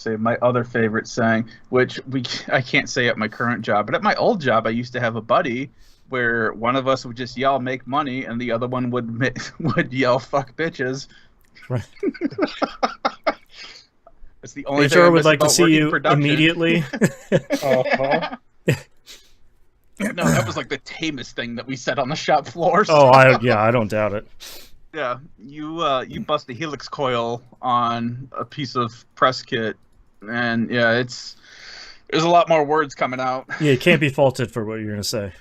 say my other favorite saying, which I can't say at my current job, but at my old job, I used to have a buddy where one of us would just yell "make money" and the other one would yell "fuck bitches." Right. It's the only HR thing I would miss like to about see working you production. immediately. No, that was like the tamest thing that we said on the shop floor. Oh, I don't doubt it. Yeah, you bust a helix coil on a piece of press kit, and yeah, there's a lot more words coming out. Yeah, you can't be faulted for what you're gonna say.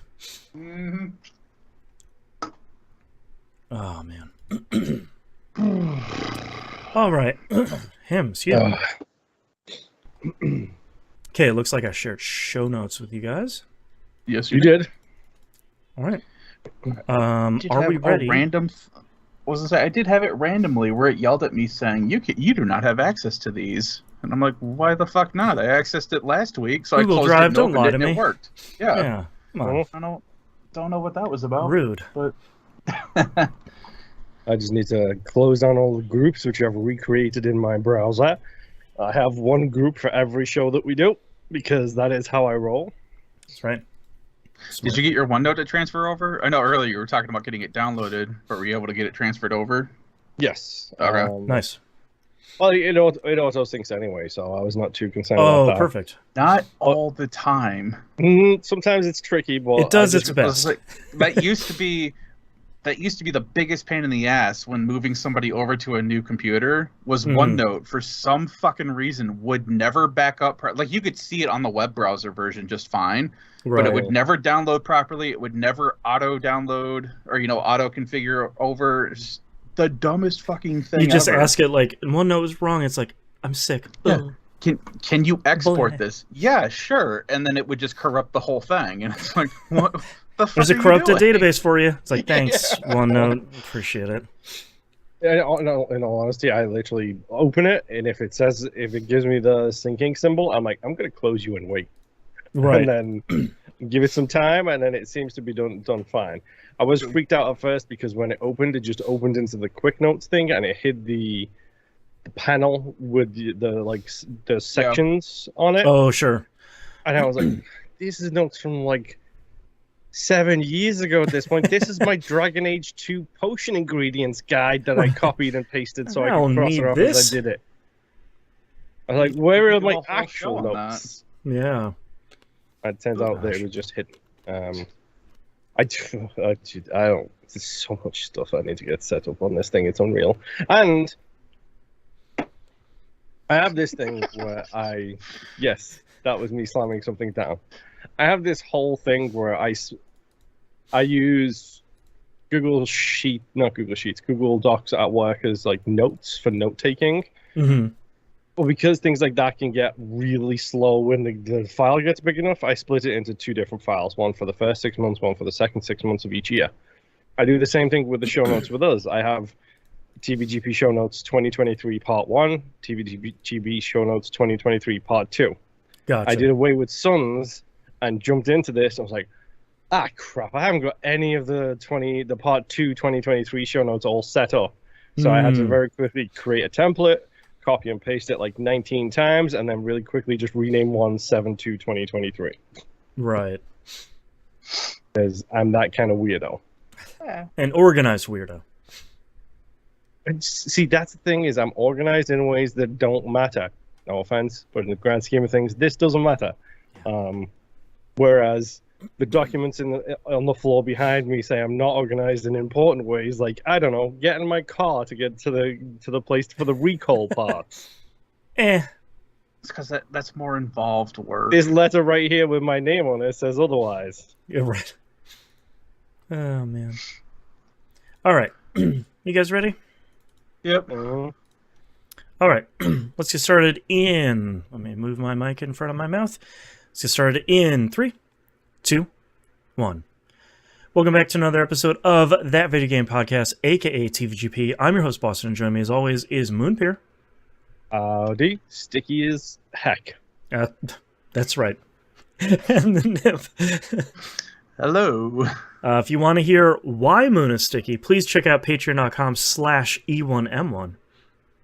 Mm-hmm. Oh man. All right, excuse me. Okay, it looks like I shared show notes with you guys. Yes, you did. All right. Are we ready? I did have it randomly where it yelled at me saying, you do not have access to these. And I'm like, why the fuck not? I accessed it last week, so Google I closed Drive, it and don't opened lie it to and me. it worked. Yeah. Come on. I don't know what that was about. Rude. But I just need to close down all the groups, which I've recreated in my browser. I have one group for every show that we do, because that is how I roll. That's right. Did you get your OneNote to transfer over? I know earlier you were talking about getting it downloaded, but were you able to get it transferred over? Yes. Okay. Nice. Well, it auto syncs anyway, so I was not too concerned about that. Oh, perfect. Not all the time. Sometimes it's tricky, but it does its best. That used to be the biggest pain in the ass when moving somebody over to a new computer was OneNote for some fucking reason would never back up. Like you could see it on the web browser version just fine, but it would never download properly. It would never auto download or auto configure over. It's the dumbest fucking thing. You just ever. ask it like OneNote was wrong. It's like I'm sick. Yeah. Can you export this? Yeah, sure. And then it would just corrupt the whole thing, and it's like what. There's a corrupted database for you. It's like, thanks, OneNote. Appreciate it. In all honesty, I literally open it, and if it gives me the syncing symbol, I'm like, I'm going to close you and wait. Right. And then give it some time, and then it seems to be done fine. I was freaked out at first because when it opened, it just opened into the quick notes thing, and it hid the panel with the sections on it. Oh, sure. And I was like, this is notes from 7 years ago at this point. This is my Dragon Age 2 potion ingredients guide that I copied and pasted so I could cross it off as I did it. I was like, where are my actual notes? Yeah. It turns out that it was just hidden. I don't. There's so much stuff I need to get set up on this thing. It's unreal. And I have this thing where yes, that was me slamming something down. I have this whole thing where I use Google Docs at work as notes for note taking. Mm-hmm. But because things like that can get really slow when the file gets big enough, I split it into two different files, one for the first 6 months, one for the second 6 months of each year. I do the same thing with the show notes with us. I have TVGP show notes 2023 part 1, TVGP show notes 2023 part 2. Gotcha. I did away with Suns and jumped into this. I was like, crap, I haven't got any of the part 2 2023 show notes all set up. So I had to very quickly create a template, copy and paste it 19 times, and then really quickly just rename one 7/2/2023. Right. Because I'm that kind of weirdo. An organized weirdo. And see, that's the thing, is I'm organized in ways that don't matter. No offense, but in the grand scheme of things, this doesn't matter. Whereas the documents on the floor behind me say I'm not organized in important ways, like, I don't know, get in my car to get to the place for the recall parts. It's because that's more involved work. This letter right here with my name on it says otherwise. You're right. Oh, man. All right. You guys ready? Yep. All right. Let's get started in... Let me move my mic in front of my mouth. Let's get started in 3, 2, 1. Welcome back to another episode of That Video Game Podcast, a.k.a. TVGP. I'm your host, Boston, and joining me as always is Moonpeer. Howdy. Sticky as heck. That's right. And the Nip. Hello. If you want to hear why Moon is sticky, please check out patreon.com/E1M1.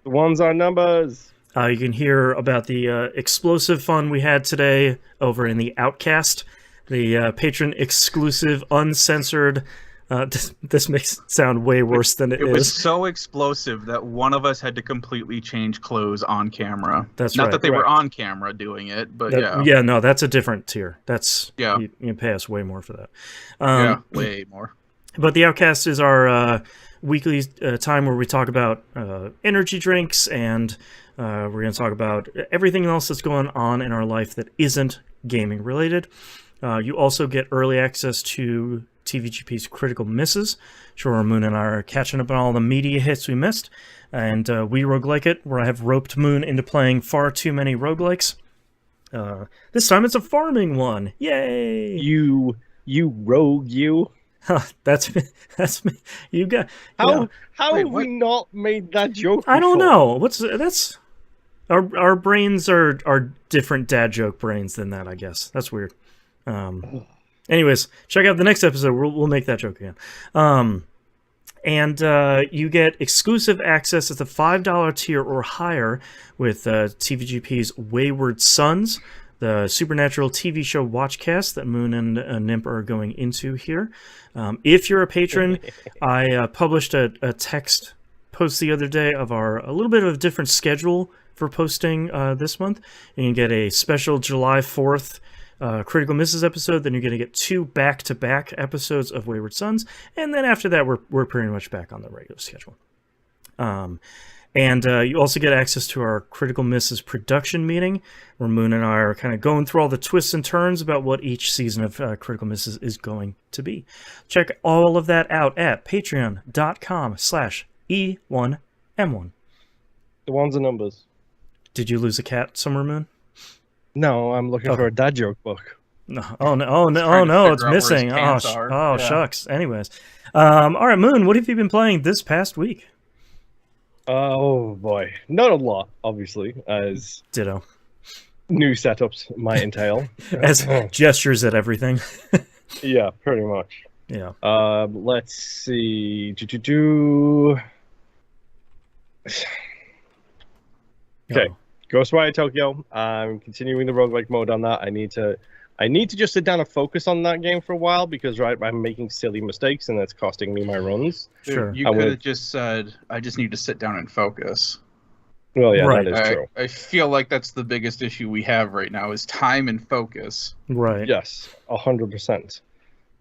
The ones are numbers. You can hear about the explosive fun we had today over in the Outcast, the patron-exclusive, uncensored. This makes it sound way worse than it is. It was so explosive that one of us had to completely change clothes on camera. That's Not right. that they were on camera doing it, but Yeah, no, that's a different tier. That's Yeah. You pay us way more for that. Yeah, way more. But the Outcast is our weekly time where we talk about energy drinks, and we're going to talk about everything else that's going on in our life that isn't gaming related. You also get early access to TVGP's Critical Misses. Sure, Moon and I are catching up on all the media hits we missed, and we roguelike it, where I have roped Moon into playing far too many roguelikes. This time it's a farming one. Yay! You rogue, you. That's me. You got how have we not made that joke before? I don't know. That's our brains are different dad joke brains than that, I guess. That's weird. Anyways, check out the next episode. We'll make that joke again. And you get exclusive access at the $5 tier or higher with TVGP's Wayward Sons, the supernatural TV show watchcast that Moon and Nimp are going into here. If you're a patron, I published a text post the other day of a little bit of a different schedule for posting this month. You can get a special July 4th Critical Misses episode, then you're going to get 2 back-to-back episodes of Wayward Sons, and then after that we're pretty much back on the regular schedule. And you also get access to our Critical Misses production meeting, where Moon and I are kind of going through all the twists and turns about what each season of Critical Misses is going to be. Check all of that out at patreon.com/E1M1. The ones and numbers. Did you lose a cat somewhere, Moon? No, I'm looking for a dad joke book. No, it's missing. Shucks. Anyways, all right, Moon, what have you been playing this past week? Oh boy, not a lot, obviously, as Ditto. New setups might entail. As gestures at everything. Yeah, pretty much. Yeah. Let's see. Okay. Oh. Ghostwire Tokyo. I'm continuing the roguelike mode on that. I need to just sit down and focus on that game for a while because I'm making silly mistakes and that's costing me my runs. Sure. You could have just said, I just need to sit down and focus. Well, yeah, right. that is true. I feel like that's the biggest issue we have right now is time and focus. Right. Yes, 100%.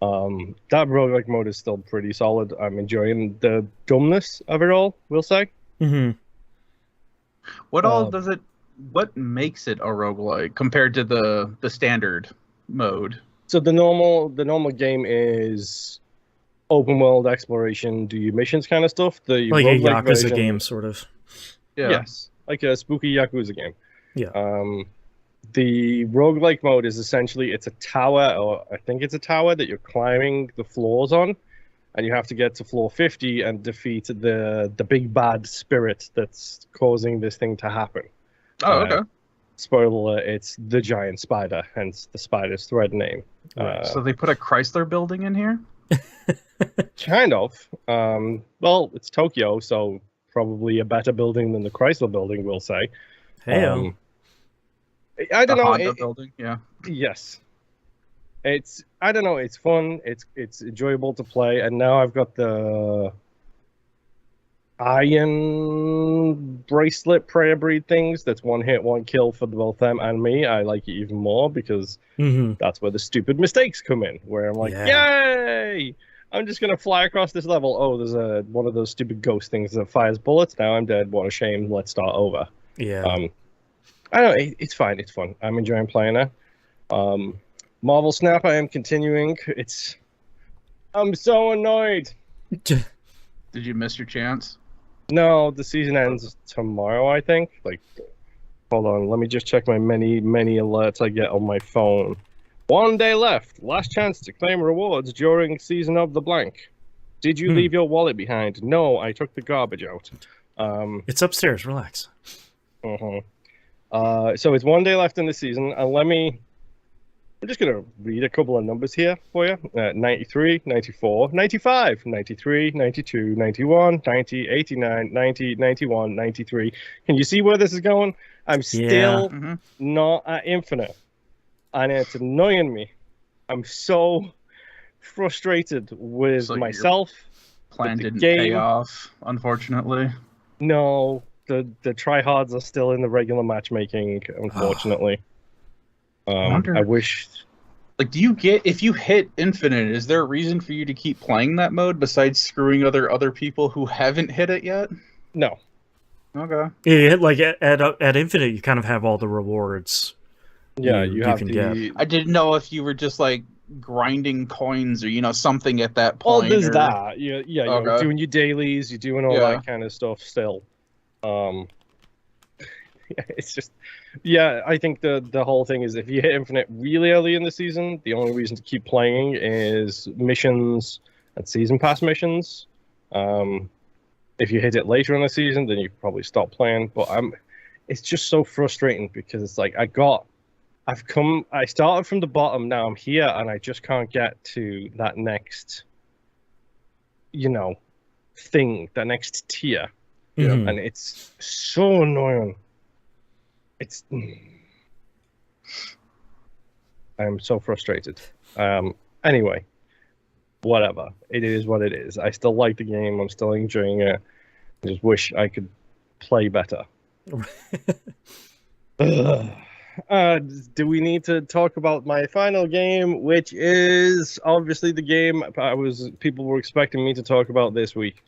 That roguelike mode is still pretty solid. I'm enjoying the dumbness of it all, we'll say. Mm-hmm. What makes it a roguelike compared to the standard mode? So the normal game is open world exploration, do your missions kind of stuff. The like a roguelike Yakuza version, game, sort of. Yeah. Yes, like a spooky Yakuza game. Yeah. The roguelike mode is essentially it's a tower, or I think it's a tower that you're climbing the floors on, and you have to get to floor 50 and defeat the big bad spirit that's causing this thing to happen. Oh, okay. Spoiler alert, it's the giant spider, hence the spider's thread name. So they put a Chrysler building in here? Kind of. Well, it's Tokyo, so probably a better building than the Chrysler building, we'll say. Hey, I don't know. Honda building, yeah. Yes. I don't know, it's fun, it's enjoyable to play, and now I've got the iron bracelet prayer breed things. That's one hit, one kill for both them and me. I like it even more because that's where the stupid mistakes come in, where I'm like, yay! I'm just gonna fly across this level. Oh, there's one of those stupid ghost things that fires bullets. Now I'm dead. What a shame. Let's start over. Yeah. I don't know. It's fine. It's fun. I'm enjoying playing it. Marvel Snap. I am continuing. I'm so annoyed. Did you miss your chance? No, the season ends tomorrow, I think. Hold on, let me just check my many alerts I get on my phone. 1 day left. Last chance to claim rewards during season of the blank. Did you leave your wallet behind? No, I took the garbage out. It's upstairs. Relax. So it's 1 day left in the season, and let me I'm just going to read a couple of numbers here for you. 93, 94, 95, 93, 92, 91, 90, 89, 90, 91, 93. Can you see where this is going? I'm still not at infinite. And it's annoying me. I'm so frustrated with myself. Plan didn't pay off, unfortunately. No, the tryhards are still in the regular matchmaking, unfortunately. I wish. Like, if you hit infinite, is there a reason for you to keep playing that mode besides screwing other people who haven't hit it yet? No. Okay. Yeah, like at infinite, you kind of have all the rewards. Yeah, you can get. I didn't know if you were just like grinding coins or something at that point. Oh, there's that. Yeah, you're doing your dailies, you're doing all that kind of stuff still. It's just, I think the whole thing is if you hit infinite really early in the season, the only reason to keep playing is missions and season pass missions. If you hit it later in the season, then you probably stop playing. But it's just so frustrating because it's like I started from the bottom, now I'm here, and I just can't get to that next, thing, that next tier. Mm-hmm. And it's so annoying. I'm so frustrated. Anyway, whatever. It is what it is. I still like the game. I'm still enjoying it. I just wish I could play better. Do we need to talk about my final game, which is obviously the game people were expecting me to talk about this week?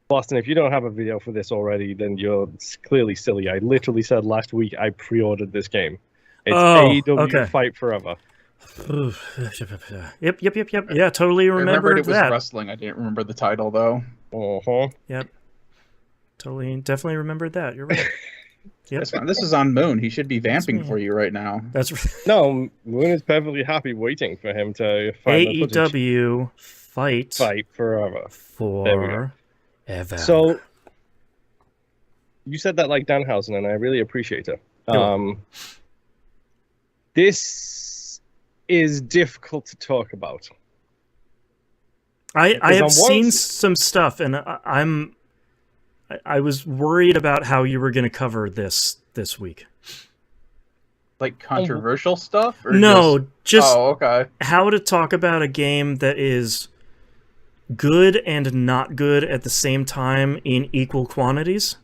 Boston, if you don't have a video for this already, then you're clearly silly. I literally said last week I pre-ordered this game. It's AEW Fight Forever. Yep. Yeah, totally remembered it was wrestling. I didn't remember the title, though. Yep. Definitely remembered that. You're right. Yep. This is on Moon. He should be vamping for you right now. No, Moon is perfectly happy waiting for him to find AEW Fight Forever. Forever. So, you said that like Danhausen, and I really appreciate it. This is difficult to talk about. I have seen some stuff, and I was worried about how you were going to cover this week. Like controversial stuff? Or just how to talk about a game that is good and not good at the same time in equal quantities.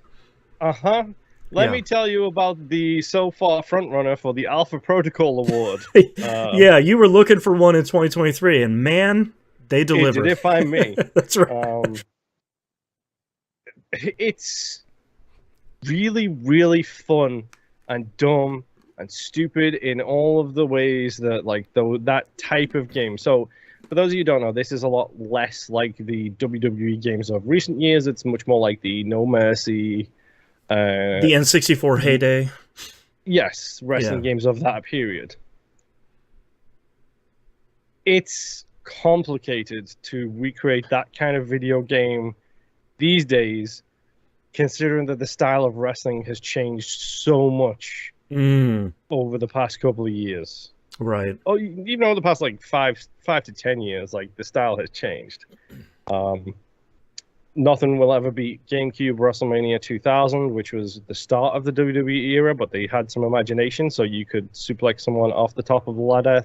Let me tell you about the so far frontrunner for the Alpha Protocol Award. You were looking for one in 2023, and man, they delivered. Did it find me? That's right. It's really, really fun and dumb and stupid in all of the ways that that type of game. So, for those of you who don't know, this is a lot less like the WWE games of recent years. It's much more like the No Mercy, the N64 heyday. Yes, wrestling games of that period. It's complicated to recreate that kind of video game these days, considering that the style of wrestling has changed so much over the past couple of years. Right. Oh, the past 5 to 10 years, the style has changed. Nothing will ever beat GameCube WrestleMania 2000, which was the start of the WWE era, but they had some imagination, so you could suplex someone off the top of the ladder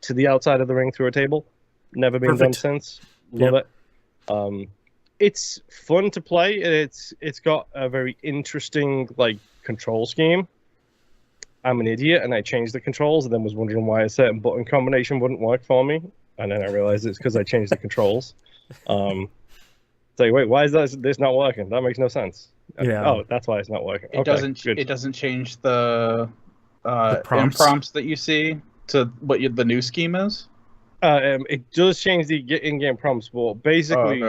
to the outside of the ring through a table. Never been done since. Love it. It's fun to play. It's got a very interesting control scheme. I'm an idiot, and I changed the controls, and then was wondering why a certain button combination wouldn't work for me, and then I realized it's because I changed the controls. Wait, why is this not working? That makes no sense. Oh, that's why it's not working. It doesn't change the prompts that you see to what the new scheme is. It does change the in-game prompts, but basically,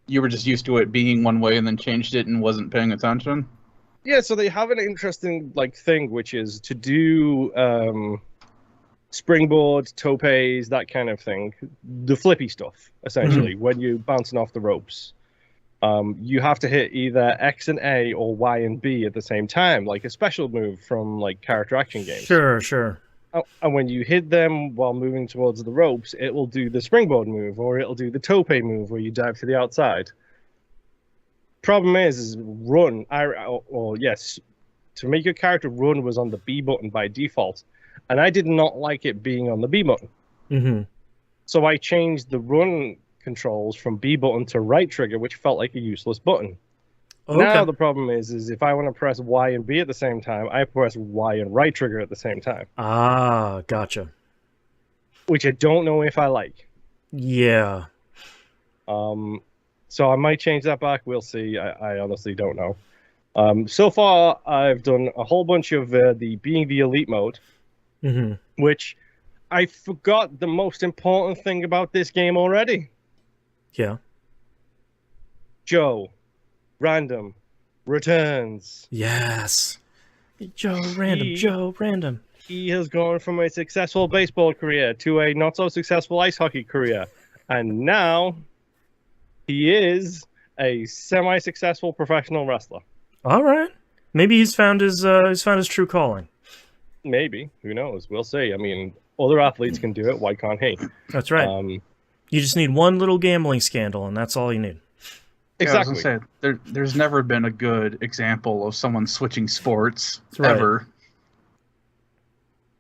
you were just used to it being one way, and then changed it and wasn't paying attention. Yeah, so they have an interesting thing, which is to do springboards, topes, that kind of thing. The flippy stuff, essentially, when you're bouncing off the ropes. You have to hit either X and A or Y and B at the same time, like a special move from character action games. Sure. And when you hit them while moving towards the ropes, it will do the springboard move, or it'll do the tope move where you dive to the outside. Problem is run. Yes, to make your character run was on the B button by default, and I did not like it being on the B button. Mm-hmm. So I changed the run controls from B button to right trigger, which felt like a useless button. Okay. Now the problem is if I want to press Y and B at the same time, I press Y and right trigger at the same time. Ah, gotcha. Which I don't know if I like. Yeah. So I might change that back. We'll see. I honestly don't know. So far, I've done a whole bunch of the being the elite mode, which I forgot the most important thing about this game already. Yeah. Joe, random, returns. Yes. Joe Random. He has gone from a successful baseball career to a not so successful ice hockey career, and now he is a semi-successful professional wrestler. All right. Maybe he's found his true calling. Maybe. Who knows? We'll see. I mean, other athletes can do it. Why can't he? That's right. You just need one little gambling scandal, and that's all you need. Exactly. Yeah, I was gonna say, there's never been a good example of someone switching sports Right. ever.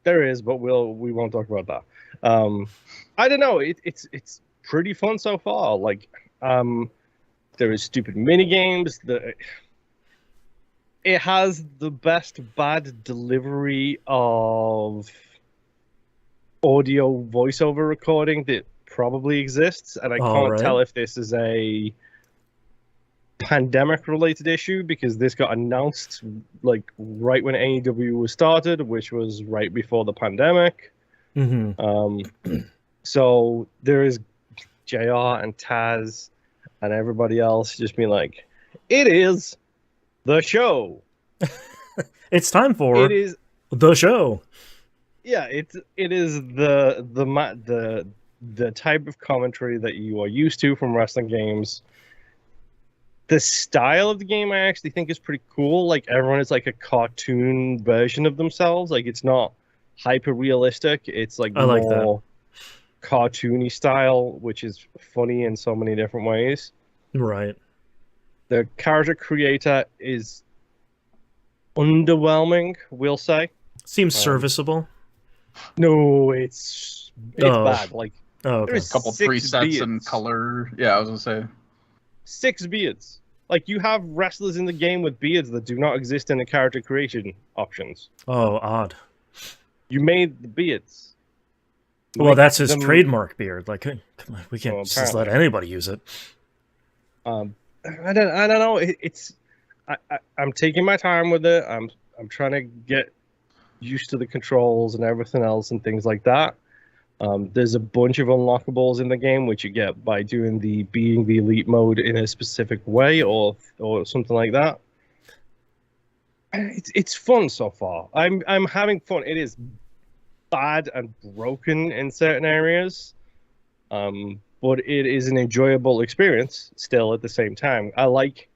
There is, but we won't talk about that. I don't know. It's pretty fun so far. Like, there is stupid mini games. It has the best bad delivery of audio voiceover recording that probably exists, and I can't tell if this is a pandemic related issue because this got announced like right when AEW was started, which was right before the pandemic. So there is JR and Taz and everybody else just being like, it is the show. It's time for the show. Yeah, it is the type of commentary that you are used to from wrestling games. The style of the game I actually think is pretty cool. Like everyone is like a cartoon version of themselves. Like it's not hyper realistic. It's like more cartoony style, which is funny in so many different ways. Right. The character creator is underwhelming, we'll say. Seems serviceable. No, it's bad. Like there's a couple presets and color. Yeah, I was gonna say 6 beards. Like you have wrestlers in the game with beards that do not exist in the character creation options. Oh, odd. You made the beards. Well, that's his trademark beard. Like, come on, we can't just let anybody use it. I don't know. I'm taking my time with it. I'm trying to get used to the controls and everything else and things like that. There's a bunch of unlockables in the game which you get by doing the being the elite mode in a specific way or something like that. It's fun so far. I'm having fun. It is bad and broken in certain areas, but it is an enjoyable experience still at the same time. I like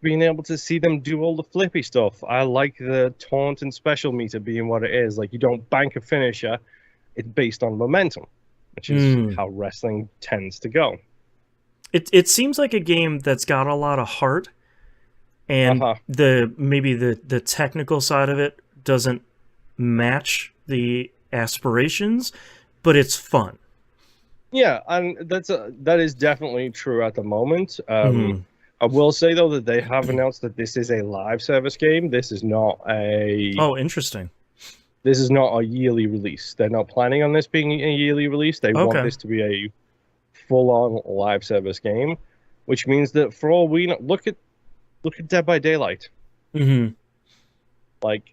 being able to see them do all the flippy stuff. I like the taunt and special meter being what it is. Like you don't bank a finisher. It's based on momentum, which is how wrestling tends to go. It seems like a game that's got a lot of heart, and maybe the technical side of it doesn't match the aspirations, but it's fun. Yeah, and that is definitely true at the moment. I will say though that they have announced that this is a live service game. This is not a interesting. This is not a yearly release. They're not planning on this being a yearly release. They want this to be a full-on live service game, which means that for all we know, look at Dead by Daylight. Like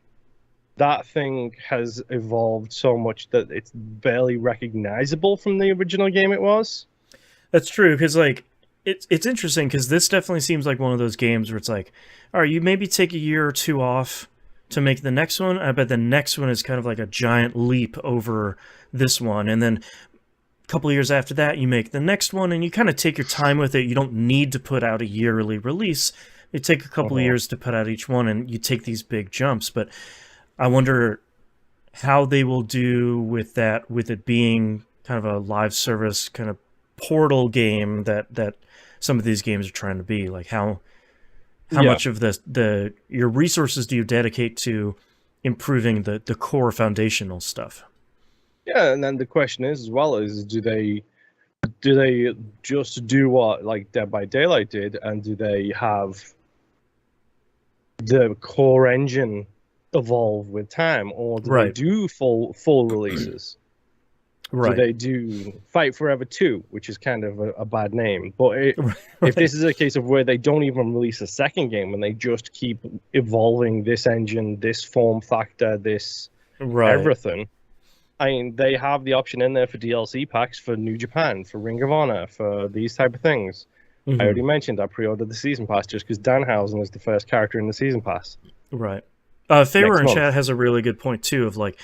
that thing has evolved so much that it's barely recognizable from the original game it was. That's true, because like it's interesting because this definitely seems like one of those games where it's like, all right, you maybe take a year or two off to make the next one. I bet the next one is kind of like a giant leap over this one, and then a couple of years after that, you make the next one, and you kind of take your time with it. You don't need to put out a yearly release. You take a couple of years to put out each one, and you take these big jumps. But I wonder how they will do with that, with it being kind of a live service kind of portal game that some of these games are trying to be. Like how much of your resources do you dedicate to improving the core foundational stuff? Yeah, and then the question is as well is do they just do what like Dead by Daylight did, and do they have the core engine evolve with time, or do they do full releases? Right. Do they do Fight Forever 2, which is kind of a bad name? But if this is a case of where they don't even release a second game and they just keep evolving this engine, this form factor, this everything, I mean, they have the option in there for DLC packs for New Japan, for Ring of Honor, for these type of things. I already mentioned I pre-ordered the Season Pass just because Danhausen is the first character in the Season Pass. Right. Favor in chat has a really good point, too, of like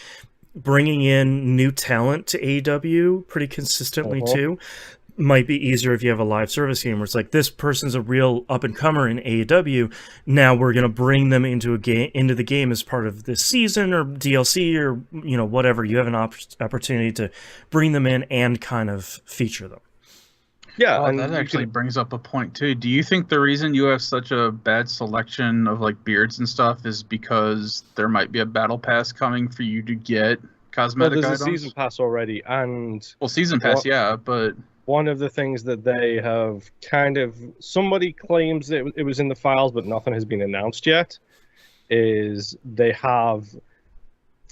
bringing in new talent to AEW pretty consistently, too. Might be easier if you have a live service game where it's like, this person's a real up-and-comer in AEW. Now we're going to bring them into the game as part of this season or DLC or, you know, whatever. You have an opportunity to bring them in and kind of feature them. Yeah, and that actually brings up a point too. Do you think the reason you have such a bad selection of like beards and stuff is because there might be a battle pass coming for you to get cosmetic items? There's a season pass already, and season pass, but one of the things that they have somebody claims it was in the files, but nothing has been announced yet, is they have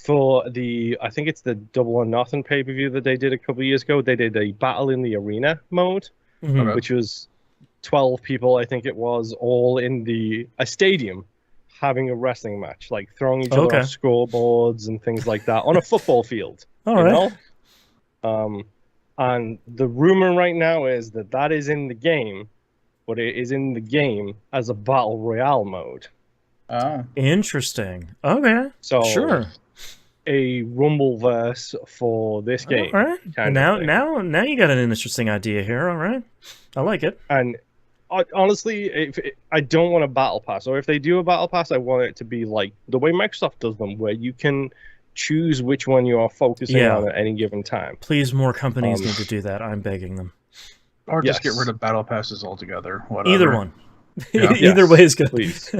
for I think it's the Double or Nothing pay-per-view that they did a couple of years ago, they did a Battle in the Arena mode, which was 12 people, I think it was, all in a stadium having a wrestling match, like throwing each other off scoreboards and things like that on a football field. And the rumor right now is that is in the game, but it is in the game as a Battle Royale mode. Oh. Interesting. Okay. So sure. A Rumbleverse for this game. All right. Now you got an interesting idea here. All right. I like it. And honestly, I don't want a battle pass, or if they do a battle pass, I want it to be like the way Microsoft does them, where you can choose which one you are focusing on at any given time. Please, more companies need to do that. I'm begging them. Or just get rid of battle passes altogether. Whatever. Either one. Either way is good. Please.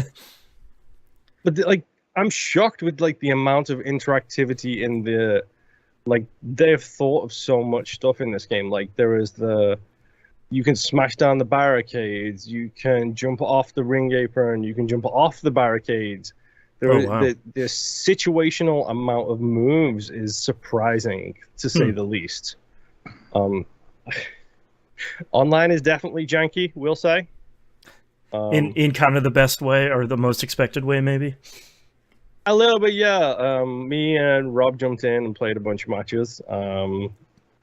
But like, I'm shocked with like the amount of interactivity in the, like, they've thought of so much stuff in this game. Like there is you can smash down the barricades, you can jump off the ring apron, you can jump off the barricades. The situational amount of moves is surprising, to say the least. Online is definitely janky, we'll say. In kind of the best way, or the most expected way, maybe? A little bit, yeah. Me and Rob jumped in and played a bunch of matches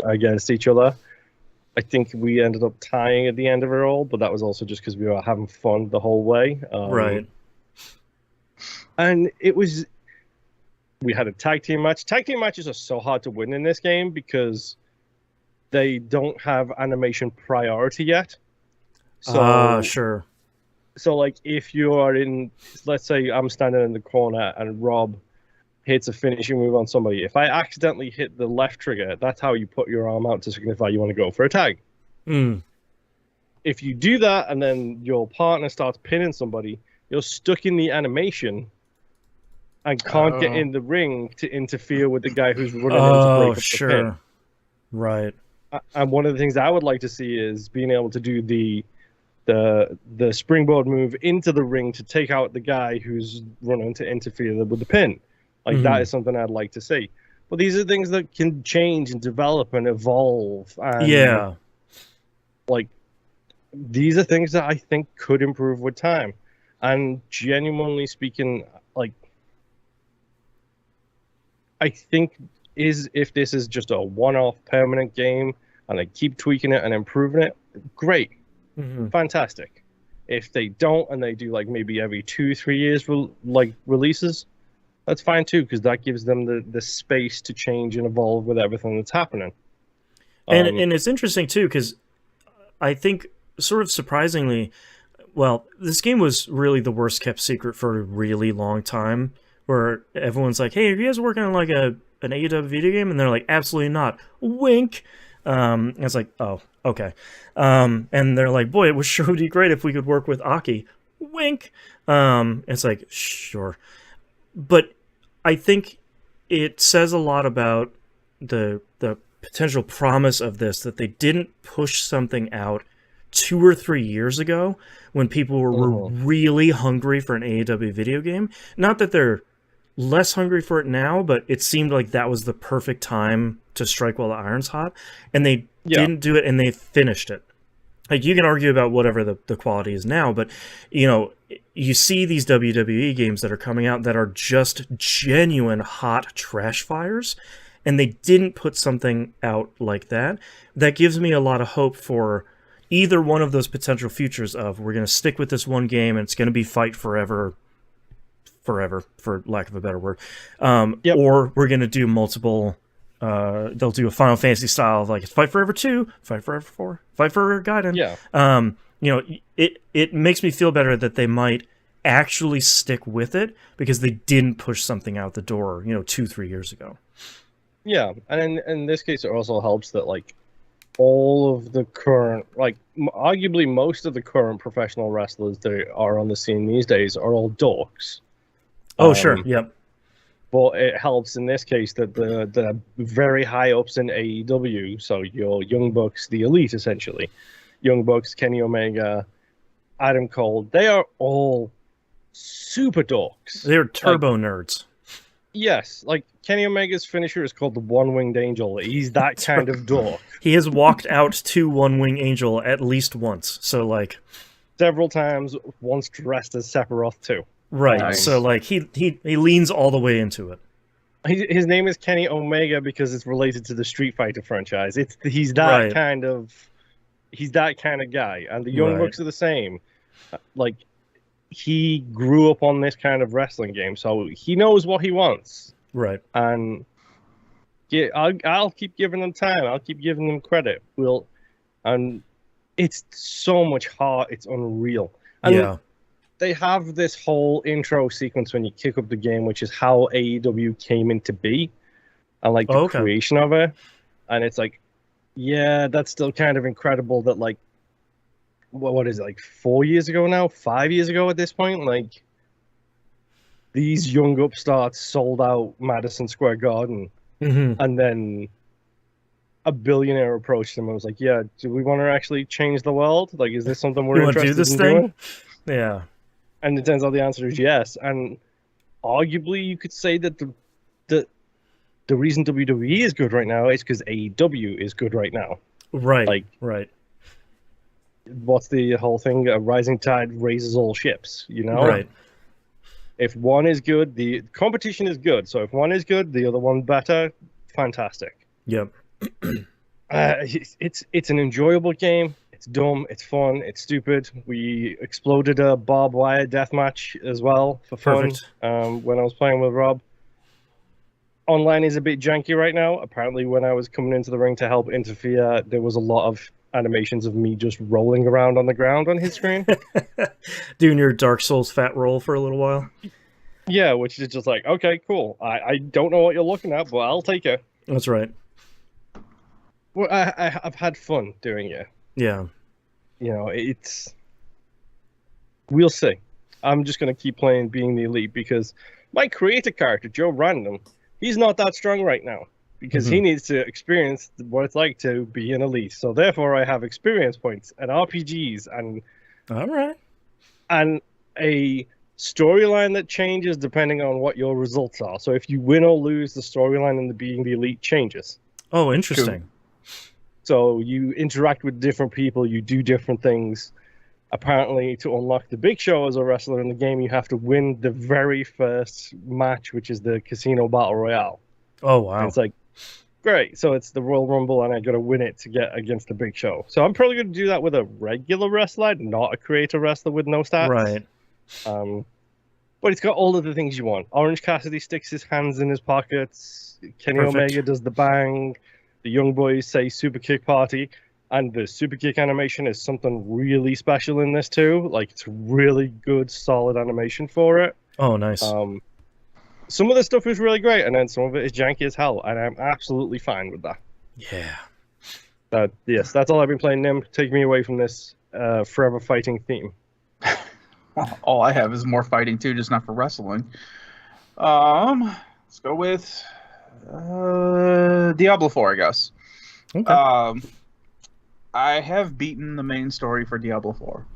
against each other. I think we ended up tying at the end of it all, but that was also just because we were having fun the whole way. Right. And we had a tag team match. Tag team matches are so hard to win in this game because they don't have animation priority yet. So, sure. So, like, if you are let's say I'm standing in the corner and Rob hits a finishing move on somebody. If I accidentally hit the left trigger, that's how you put your arm out to signify you want to go for a tag. If you do that and then your partner starts pinning somebody, you're stuck in the animation and can't get in the ring to interfere with the guy who's running in to break up the pin. Right. And one of the things I would like to see is being able to do the springboard move into the ring to take out the guy who's running to interfere with the pin. Like, that is something I'd like to see. But these are things that can change and develop and evolve. And like, these are things that I think could improve with time. And genuinely speaking, like, I think if this is just a one-off permanent game and they keep tweaking it and improving it, great. Fantastic. If they don't and they do like maybe every 2-3 years releases, that's fine too, because that gives them the space to change and evolve with everything that's happening. And it's interesting too, because I think sort of surprisingly, well, this game was really the worst kept secret for a really long time, where everyone's like, "Hey, are you guys working on like an AEW video game?" And they're like, "Absolutely not." Wink. And it's like, oh, okay. And they're like, "Boy, it would sure be great if we could work with Aki." Wink. It's like, sure. But I think it says a lot about the potential promise of this, that they didn't push something out 2 or 3 years ago when people were really hungry for an AEW video game. Not that they're less hungry for it now, but it seemed like that was the perfect time to strike while the iron's hot, and they didn't do it, and they finished it. Like, you can argue about whatever the quality is now, but, you know, you see these WWE games that are coming out that are just genuine hot trash fires, and they didn't put something out like that. That gives me a lot of hope for either one of those potential futures of, we're going to stick with this one game and it's going to be fight forever, for lack of a better word, or we're going to do multiple. They'll do a Final Fantasy style of, like, Fight Forever 2, Fight Forever 4, Fight Forever Gaiden. You know, it makes me feel better that they might actually stick with it, because they didn't push something out the door, 2-3 years ago. Yeah, and in this case, it also helps that, like, all of the current, like, arguably most of the current professional wrestlers that are on the scene these days are all dorks. Oh, sure, yep. But it helps in this case that the very high ups in AEW, so your Young Bucks, the Elite, essentially, Young Bucks, Kenny Omega, Adam Cole, they are all super dorks. They're turbo nerds. Yes, like, Kenny Omega's finisher is called the One-Winged Angel. He's that kind of dork. He has walked out to One-Winged Angel at least once, so, like... Several times, once dressed as Sephiroth, too. Right, nice. So, like, he leans all the way into it. His name is Kenny Omega because it's related to the Street Fighter franchise. He's that kind of guy, and the Young Bucks are the same. Like, he grew up on this kind of wrestling game, so he knows what he wants. Right. And yeah, I'll keep giving them time. I'll keep giving them credit. And it's so much heart. It's unreal. And they have this whole intro sequence when you kick up the game, which is how AEW came into be, and, like, the creation of it. And it's like, yeah, that's still kind of incredible that, like, what is it, like 4 years ago now? 5 years ago at this point? Like, these young upstarts sold out Madison Square Garden, and then a billionaire approached them and was like, yeah, do we want to actually change the world? Like, is this something we're interested in doing? Yeah. And it turns out the answer is yes. And arguably, you could say that the reason WWE is good right now is because AEW is good right now. Right. Like, what's the whole thing? A rising tide raises all ships, Right. If one is good, the competition is good. So if one is good, the other one better, fantastic. Yep. It's an enjoyable game. It's dumb, it's fun, it's stupid. We exploded a barbed wire death match as well for fun. When I was playing with Rob. Online is a bit janky right now. Apparently, when I was coming into the ring to help interfere, there was a lot of animations of me just rolling around on the ground on his screen. Doing your Dark Souls fat roll for a little while. Yeah, which is just like, okay, cool. I don't know what you're looking at, but I'll take it. That's right. Well, I've had fun doing it. Yeah. We'll see. I'm just going to keep playing being the Elite because my creator character, Joe Random, he's not that strong right now because he needs to experience what it's like to be an Elite. So therefore, I have experience points and RPGs and a storyline that changes depending on what your results are. So if you win or lose, the storyline in the being the Elite changes. Oh, interesting. Cool. So you interact with different people, you do different things. Apparently, to unlock the Big Show as a wrestler in the game, you have to win the very first match, which is the Casino Battle Royale. Oh, wow. And it's like, great. So it's the Royal Rumble, and I got to win it to get against the Big Show. So I'm probably going to do that with a regular wrestler, not a creator wrestler with no stats. Right. But it's got all of the things you want. Orange Cassidy sticks his hands in his pockets. Kenny Omega does the bang. The Young Boys say Super Kick Party, and the Super Kick animation is something really special in this too. Like, it's really good, solid animation for it. Oh, nice. some of the stuff is really great, and then some of it is janky as hell, and I'm absolutely fine with that. Yeah. Yes, that's all I've been playing. Nim, take me away from this forever fighting theme. All I have is more fighting too, just not for wrestling. Let's go with Diablo 4, I guess. Okay. I have beaten the main story for Diablo 4.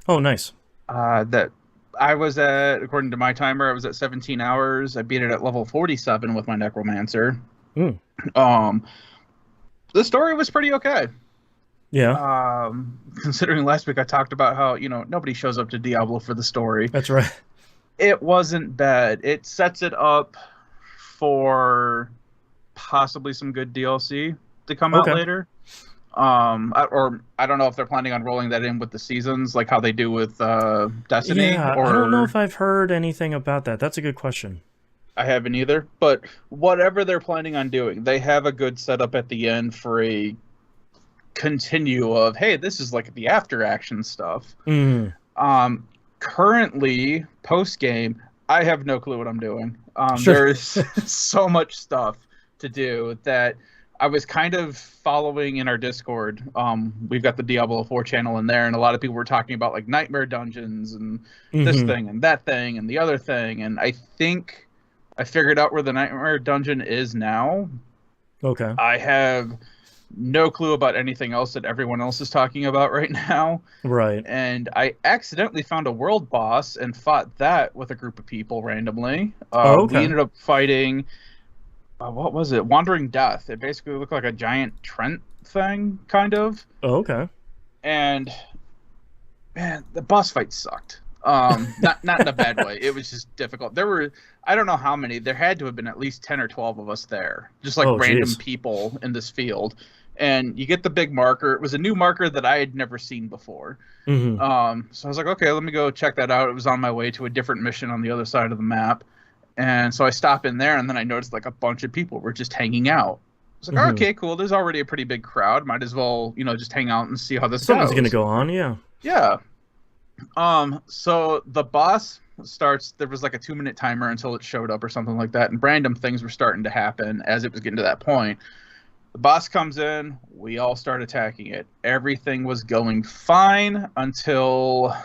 Oh, nice. That I was at, according to my timer, I was at 17 hours. I beat it at level 47 with my Necromancer. The story was pretty okay. Yeah. Considering last week I talked about how, nobody shows up to Diablo for the story. That's right. It wasn't bad. It sets it up for possibly some good DLC to come out later. Or I don't know if they're planning on rolling that in with the seasons, like how they do with Destiny. Yeah, I don't know if I've heard anything about that. That's a good question. I haven't either. But whatever they're planning on doing, they have a good setup at the end for a continue of, hey, this is like the after action stuff. Currently, post game, I have no clue what I'm doing. There's so much stuff to do that I was kind of following in our Discord. We've got the Diablo 4 channel in there, and a lot of people were talking about like nightmare dungeons and this thing and that thing and the other thing. And I think I figured out where the nightmare dungeon is now. Okay. I have no clue about anything else that everyone else is talking about right now. Right. And I accidentally found a world boss and fought that with a group of people randomly. We ended up fighting, what was it? Wandering Death. It basically looked like a giant Trent thing, kind of. Oh, okay. And, man, the boss fight sucked. Not in a bad way. It was just difficult. There were, I don't know how many, there had to have been at least 10 or 12 of us there. Just like random people in this field. And you get the big marker. It was a new marker that I had never seen before. So I was like, okay, let me go check that out. It was on my way to a different mission on the other side of the map. And so I stop in there, and then I noticed like a bunch of people were just hanging out. I was like, okay, cool. There's already a pretty big crowd. Might as well, just hang out and see how this Something's goes. going to go on, yeah. Yeah. So the boss starts, there was like a 2-minute timer until it showed up or something like that, and random things were starting to happen as it was getting to that point. The boss comes in, we all start attacking it. Everything was going fine until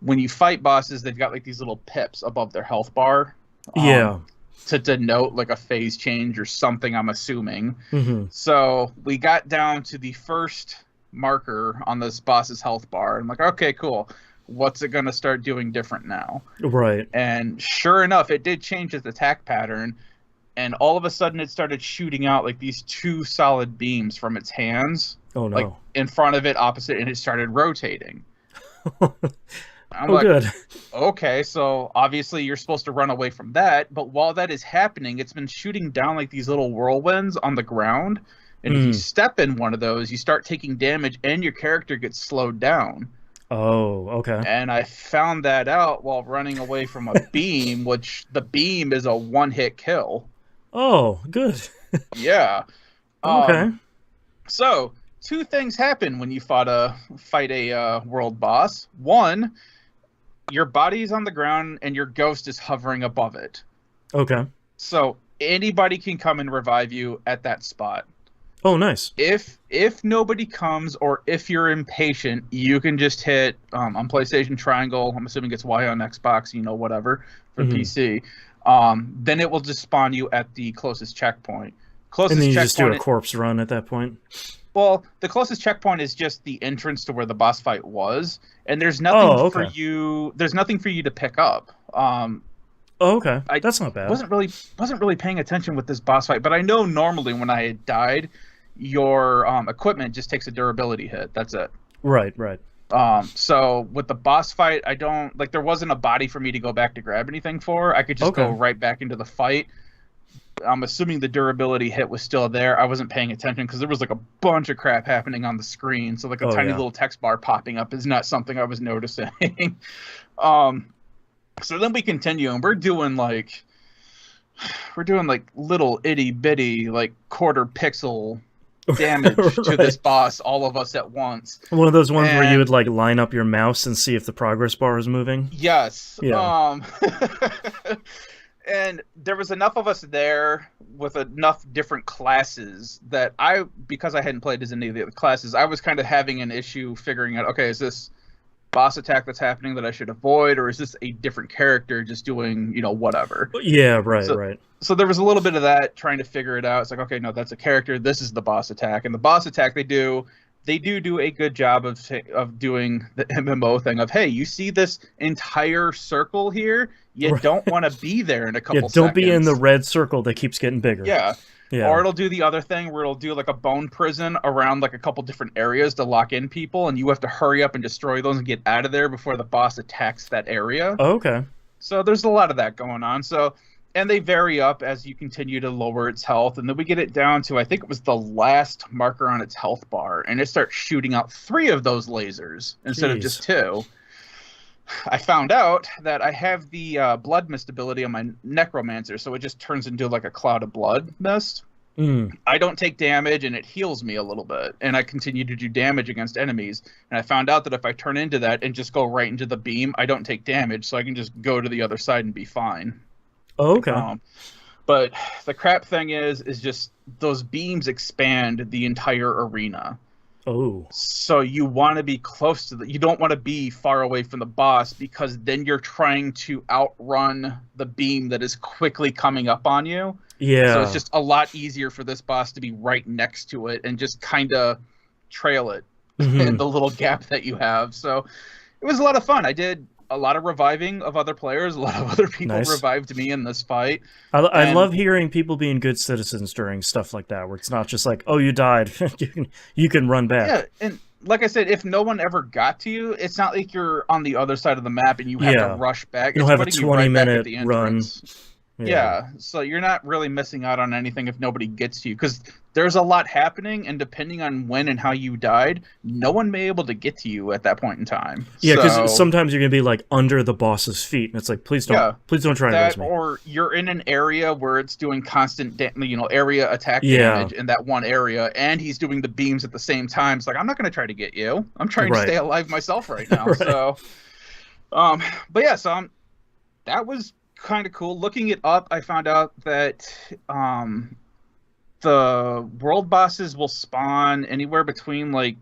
when you fight bosses, they've got like these little pips above their health bar. To denote like a phase change or something, I'm assuming. So we got down to the first marker on this boss's health bar. I'm like, okay, cool. What's it going to start doing different now? Right. And sure enough, it did change its attack pattern. And all of a sudden, it started shooting out like these 2 solid beams from its hands. Oh, no. Like in front of it, opposite, and it started rotating. I'm good. Okay, so obviously you're supposed to run away from that. But while that is happening, it's been shooting down like these little whirlwinds on the ground. And if you step in one of those, you start taking damage and your character gets slowed down. Oh, okay. And I found that out while running away from a beam, which the beam is a 1-hit kill. Oh, good. Yeah. Okay. So, 2 things happen when you fight a world boss. One, your body's on the ground and your ghost is hovering above it. Okay. So, anybody can come and revive you at that spot. Oh, nice. If nobody comes, or if you're impatient, you can just hit on PlayStation triangle. I'm assuming it's Y on Xbox, whatever, for PC. Then it will just spawn you at the closest checkpoint. And then you just do a corpse run at that point? Well, the closest checkpoint is just the entrance to where the boss fight was, and there's nothing for you. There's nothing for you to pick up. Okay, that's not bad. Wasn't really paying attention with this boss fight, but I know normally when I had died, your equipment just takes a durability hit. That's it. Right. So with the boss fight, I don't like. There wasn't a body for me to go back to grab anything for. I could just go right back into the fight. I'm assuming the durability hit was still there. I wasn't paying attention because there was like a bunch of crap happening on the screen. So like a tiny little text bar popping up is not something I was noticing. So then we continue, and we're doing like little itty bitty like quarter pixel damage to this boss, all of us at once. One of those ones where you would like line up your mouse and see if the progress bar is moving. Yes. Yeah. And there was enough of us there with enough different classes that because I hadn't played as any of the other classes, I was kind of having an issue figuring out, okay, is this boss attack that's happening that I should avoid, or is this a different character just doing, whatever? Yeah, right. So there was a little bit of that, trying to figure it out. It's like, okay, no, that's a character. This is the boss attack. And the boss attack, they do a good job of doing the MMO thing of, hey, you see this entire circle here? You don't want to be there in a couple seconds. Don't be in the red circle that keeps getting bigger. Yeah. Or it'll do the other thing where it'll do like a bone prison around like a couple different areas to lock in people, and you have to hurry up and destroy those and get out of there before the boss attacks that area. Oh, okay. So there's a lot of that going on. And they vary up as you continue to lower its health, and then we get it down to, I think it was the last marker on its health bar, and it starts shooting out 3 of those lasers instead of just 2. I found out that I have the blood mist ability on my necromancer, so it just turns into like a cloud of blood mist. I don't take damage, and it heals me a little bit, and I continue to do damage against enemies. And I found out that if I turn into that and just go right into the beam, I don't take damage, so I can just go to the other side and be fine. Oh, okay. But the crap thing is just those beams expand the entire arena. Oh. So you want to be close to you don't want to be far away from the boss, because then you're trying to outrun the beam that is quickly coming up on you. Yeah. So it's just a lot easier for this boss to be right next to it and just kind of trail it in the little gap that you have. So it was a lot of fun. I did a lot of reviving of other players. A lot of other people revived me in this fight. I love hearing people being good citizens during stuff like that, where it's not just like, oh, you died. you can run back. Yeah, and like I said, if no one ever got to you, it's not like you're on the other side of the map and you have to rush back. You don't have a 20-minute run. Yeah, so you're not really missing out on anything if nobody gets to you, because there's a lot happening, and depending on when and how you died, no one may be able to get to you at that point in time. Yeah, because sometimes you're gonna be like under the boss's feet, and it's like, please don't try and raise me. Or you're in an area where it's doing constant, area attack damage in that one area, and he's doing the beams at the same time. It's like, I'm not gonna try to get you. I'm trying to stay alive myself right now. So, but yeah, that was kind of cool. Looking it up, I found out that the world bosses will spawn anywhere between like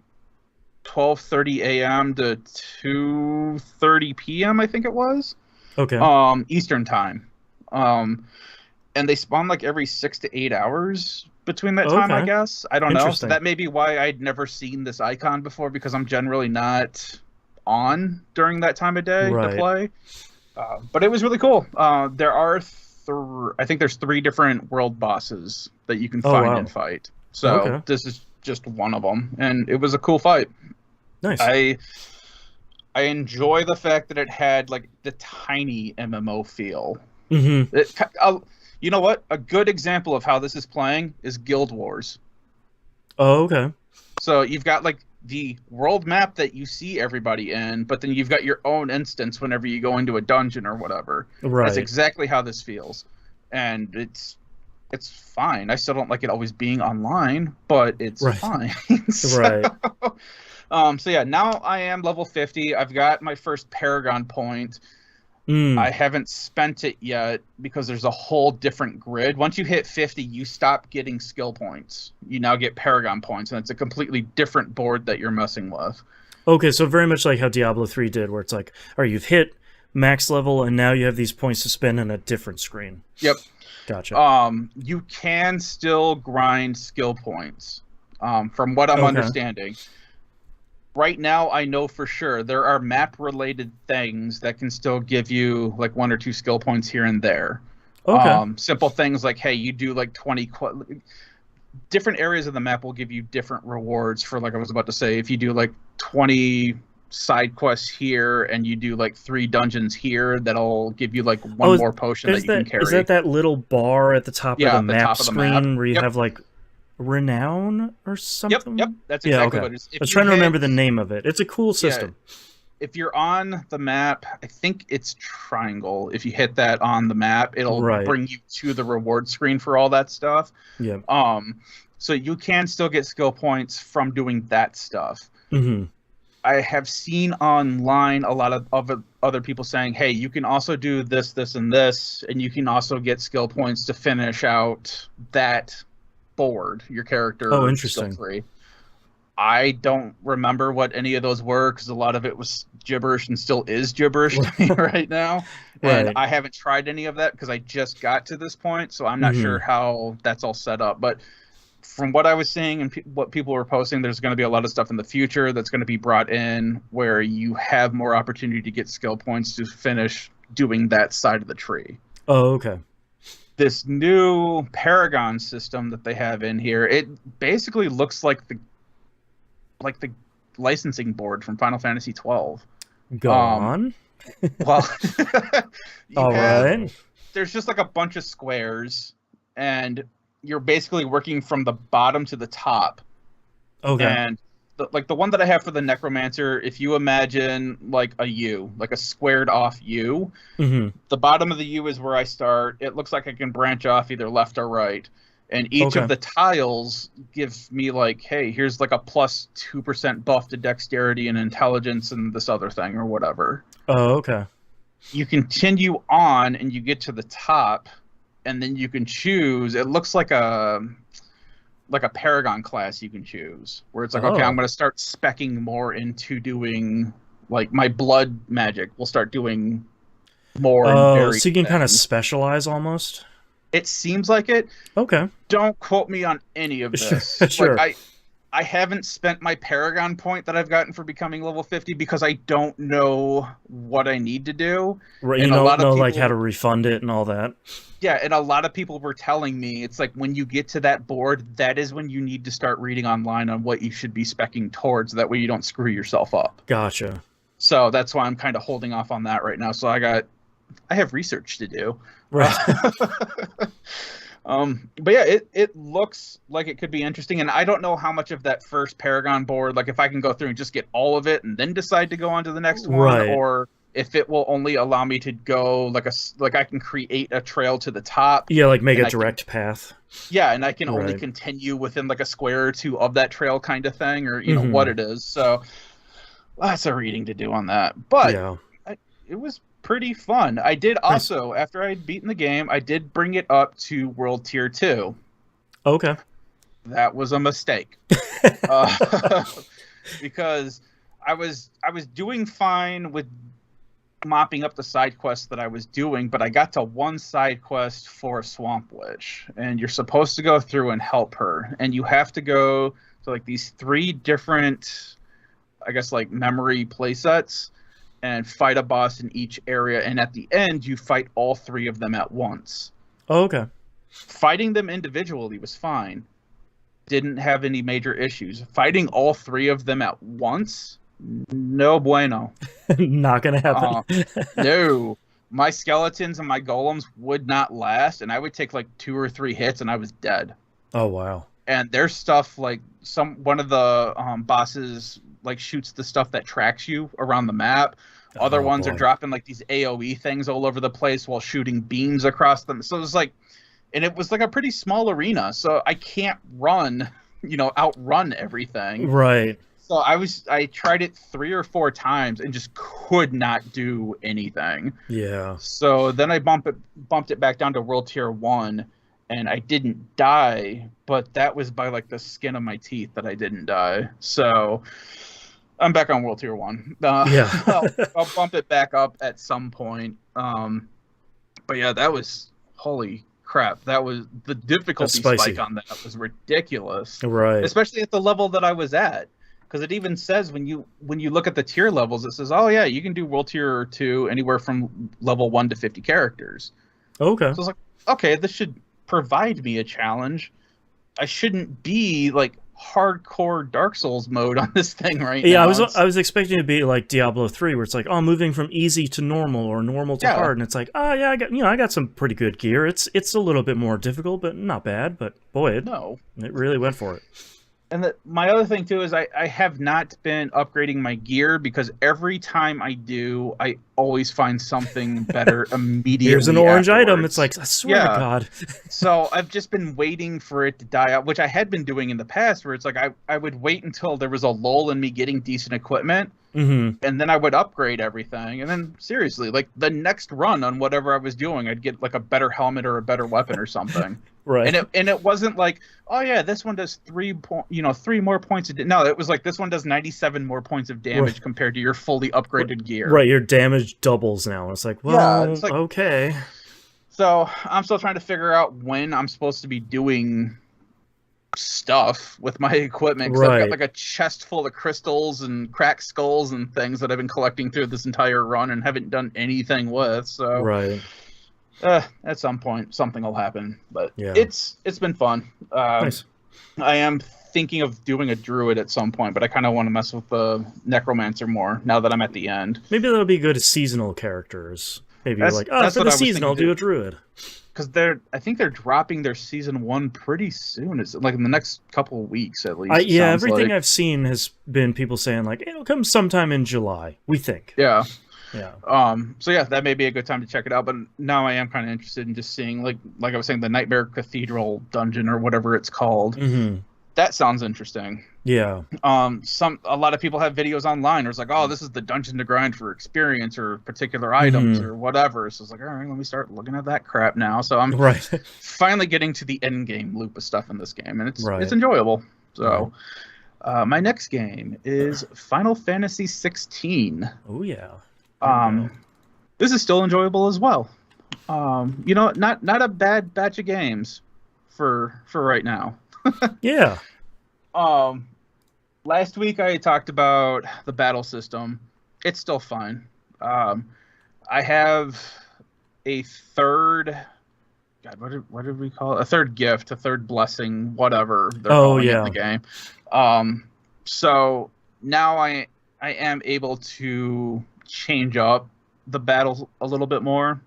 12:30 a.m. to 2:30 p.m. I think it was. Okay. Eastern time. And they spawn like every 6 to 8 hours between that time, I guess. I don't know. So that may be why I'd never seen this icon before, because I'm generally not on during that time of day to play. But it was really cool. There are, I think there's 3 different world bosses that you can find and fight. So this is just one of them, and it was a cool fight. Nice. I enjoy the fact that it had like the tiny MMO feel. You know what? A good example of how this is playing is Guild Wars. Oh, okay. So you've got like the world map that you see everybody in, but then you've got your own instance whenever you go into a dungeon or whatever. Right. That's exactly how this feels. And it's fine. I still don't like it always being online, but it's fine. So yeah, now I am level 50. I've got my first Paragon point. I haven't spent it yet because there's a whole different grid. Once you hit 50, you stop getting skill points. You now get Paragon points, and it's a completely different board that you're messing with. Okay, so very much like how Diablo 3 did, where it's like, all right, you've hit max level, and now you have these points to spend on a different screen. Yep. Gotcha. You can still grind skill points, from what I'm understanding. Right now, I know for sure there are map-related things that can still give you like 1 or 2 skill points here and there. Okay. Simple things like, hey, you do like 20... different areas of the map will give you different rewards for, like I was about to say, if you do like 20 side quests here and you do like 3 dungeons here, that'll give you like one more potion that you can carry. Is that little bar at the top of the map screen where you have like renown or something? Yep. That's exactly what it is. I was trying to remember the name of it. It's a cool system. If you're on the map, I think it's triangle. If you hit that on the map, it'll bring you to the reward screen for all that stuff. Yeah. So you can still get skill points from doing that stuff. I have seen online a lot of other people saying, hey, you can also do this, this, and this, and you can also get skill points to finish out that board, your character Oh, interesting. skill tree. I don't remember what any of those were because a lot of it was gibberish and still is gibberish to me right now. And Right. I haven't tried any of that because I just got to this point, so I'm not sure how that's all set up. But from what I was seeing and what people were posting, there's going to be a lot of stuff in the future that's going to be brought in where you have more opportunity to get skill points to finish doing that side of the tree. Oh, okay. This new Paragon system that they have in here, it basically looks like the licensing board from Final Fantasy 12. Go on. Well, All right. There's just like a bunch of squares, and you're basically working from the bottom to the top. Okay. And the one that I have for the Necromancer, if you imagine like a U, like a squared off U, the bottom of the U is where I start. It looks like I can branch off either left or right. And each of the tiles gives me like, hey, here's like a plus 2% buff to dexterity and intelligence and this other thing or whatever. Oh, okay. You continue on and you get to the top, and then you can choose. It looks like a Paragon class you can choose, where it's like, okay, I'm going to start speccing more into doing like my blood magic. We'll start doing more. Oh, so you can kind of specialize almost. It seems like it. Okay. Don't quote me on any of this. Sure. Like, I haven't spent my Paragon point that I've gotten for becoming level 50 because I don't know what I need to do. Right, you don't know like how to refund it and all that. Yeah, and a lot of people were telling me it's like when you get to that board, that is when you need to start reading online on what you should be speccing towards. That way you don't screw yourself up. Gotcha. So that's why I'm kind of holding off on that right now. So I have research to do. Right. But yeah, it looks like it could be interesting, and I don't know how much of that first Paragon board, like if I can go through and just get all of it and then decide to go on to the next one, or if it will only allow me to go like I can create a trail to the top. Yeah, like make a direct path. Yeah, and I can only continue within like a square or two of that trail kind of thing, or you know what it is. So lots of reading to do on that, but it was pretty fun. I did also, after I'd beaten the game, I did bring it up to World Tier 2. Okay. That was a mistake. Because I was doing fine with mopping up the side quests that I was doing, but I got to one side quest for a Swamp Witch, and you're supposed to go through and help her, and you have to go to like these 3 different, I guess, like memory playsets and fight a boss in each area, and at the end you fight all 3 of them at once. Oh, okay. Fighting them individually was fine. Didn't have any major issues. Fighting all 3 of them at once? No bueno. Not gonna happen. No. My skeletons and my golems would not last, and I would take like 2 or 3 hits and I was dead. Oh, wow. And there's stuff like one of the bosses like shoots the stuff that tracks you around the map. Other ones are dropping like these AoE things all over the place while shooting beams across them. So it was like, and it was like a pretty small arena, so I can't outrun everything. Right. So I tried it 3 or 4 times and just could not do anything. Yeah. So then I bumped it back down to World Tier 1, and I didn't die, but that was by like the skin of my teeth that I didn't die. So I'm back on World Tier 1. I'll bump it back up at some point. But yeah, that was, holy crap. That was, the difficulty spike on that was ridiculous. Right. Especially at the level that I was at. Because it even says when you look at the tier levels, it says, oh yeah, you can do World Tier 2 anywhere from level 1 to 50 characters. Okay. So I was like, okay, this should provide me a challenge. I shouldn't be like hardcore Dark Souls mode on this thing right now. Yeah, I was expecting it to be like Diablo 3, where it's like, oh, moving from easy to normal or normal to hard, and it's like, oh yeah, I got some pretty good gear. It's a little bit more difficult, but not bad. But boy, it really went for it. And my other thing too is I have not been upgrading my gear, because every time I do, always find something better immediately. Here's an orange afterwards. item. It's like, I swear to God. So I've just been waiting for it to die out, which I had been doing in the past, where it's like I would wait until there was a lull in me getting decent equipment, and then I would upgrade everything. And then seriously, like the next run on whatever I was doing, I'd get like a better helmet or a better weapon or something. Right. And it wasn't like, oh yeah, this one does 3 more points of no, it was like this one does 97 more points of damage compared to your fully upgraded gear. Right, your damage doubles now. It's like, well, it's like, okay. So I'm still trying to figure out when I'm supposed to be doing stuff with my equipment, because I've got like a chest full of crystals and cracked skulls and things that I've been collecting through this entire run and haven't done anything with. So right. At some point something will happen, but it's been fun. Nice. I am thinking of doing a druid at some point, but I kind of want to mess with the necromancer more now that I'm at the end. Maybe that'll be good as seasonal characters. Maybe you're like, for the season I'll do a druid. Because I think they're dropping their season 1 pretty soon. It's like in the next couple of weeks at least. Everything I've seen has been people saying like it'll come sometime in July. We think. Yeah. Yeah. So yeah, that may be a good time to check it out. But now I am kind of interested in just seeing like I was saying, the Nightmare Cathedral dungeon or whatever it's called. Mm-hmm. That sounds interesting. Yeah. A lot of people have videos online where it's like, oh, this is the dungeon to grind for experience or particular items or whatever. So it's like, all right, let me start looking at that crap now. So I'm finally getting to the end game loop of stuff in this game, and it's enjoyable. So my next game is Final Fantasy 16. Oh yeah. This is still enjoyable as well. Not a bad batch of games for right now. Yeah. Last week I talked about the battle system. It's still fine. I have a third. God, what did we call it? A third gift, a third blessing, whatever they're calling it in the game. So now I am able to change up the battle a little bit more.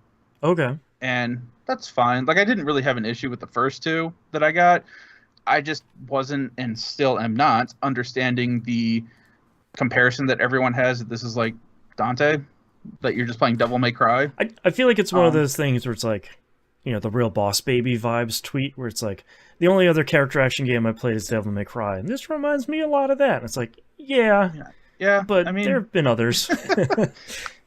Okay. And that's fine. Like I didn't really have an issue with the first 2 that I got. I just wasn't, and still am not, understanding the comparison that everyone has. That this is like Dante, that you're just playing Devil May Cry. I feel like it's one of those things where it's like, the real Boss Baby vibes tweet, where it's like, the only other character action game I played is Devil May Cry, and this reminds me a lot of that. And it's like, yeah, but I mean, there have been others.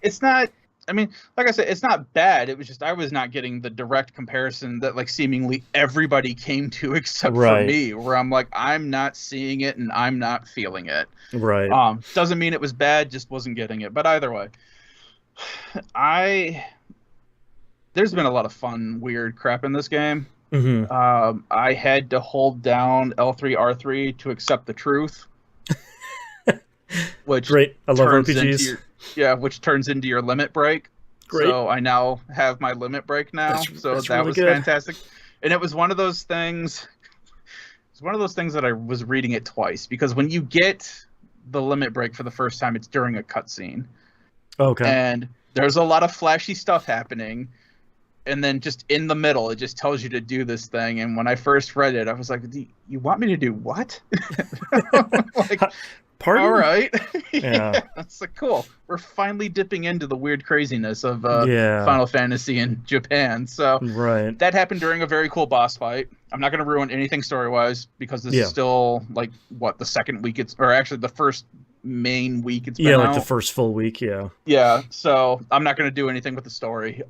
It's not. I mean, like I said, it's not bad. It was just I was not getting the direct comparison that like seemingly everybody came to except for me, where I'm like, I'm not seeing it and I'm not feeling it. Right. Doesn't mean it was bad, just wasn't getting it. But either way, there's been a lot of fun, weird crap in this game. Mm-hmm. I had to hold down L3, R3 to accept the truth. Which great. I love RPGs. Which turns into your limit break. Great. So I now have my limit break now. That's that really was good. Fantastic. And it was one of those things. It's one of those things that I was reading it twice, because when you get the limit break for the first time, it's during a cutscene. Okay. And there's a lot of flashy stuff happening. And then just in the middle, it just tells you to do this thing. And when I first read it, I was like, you want me to do what? Like, pardon? All right. Yeah. That's like, cool. We're finally dipping into the weird craziness of Final Fantasy in Japan. So that happened during a very cool boss fight. I'm not going to ruin anything story-wise, because this is still, like, the second week or actually the first main week it's been out. Yeah, like the first full week, yeah. Yeah, so I'm not going to do anything with the story.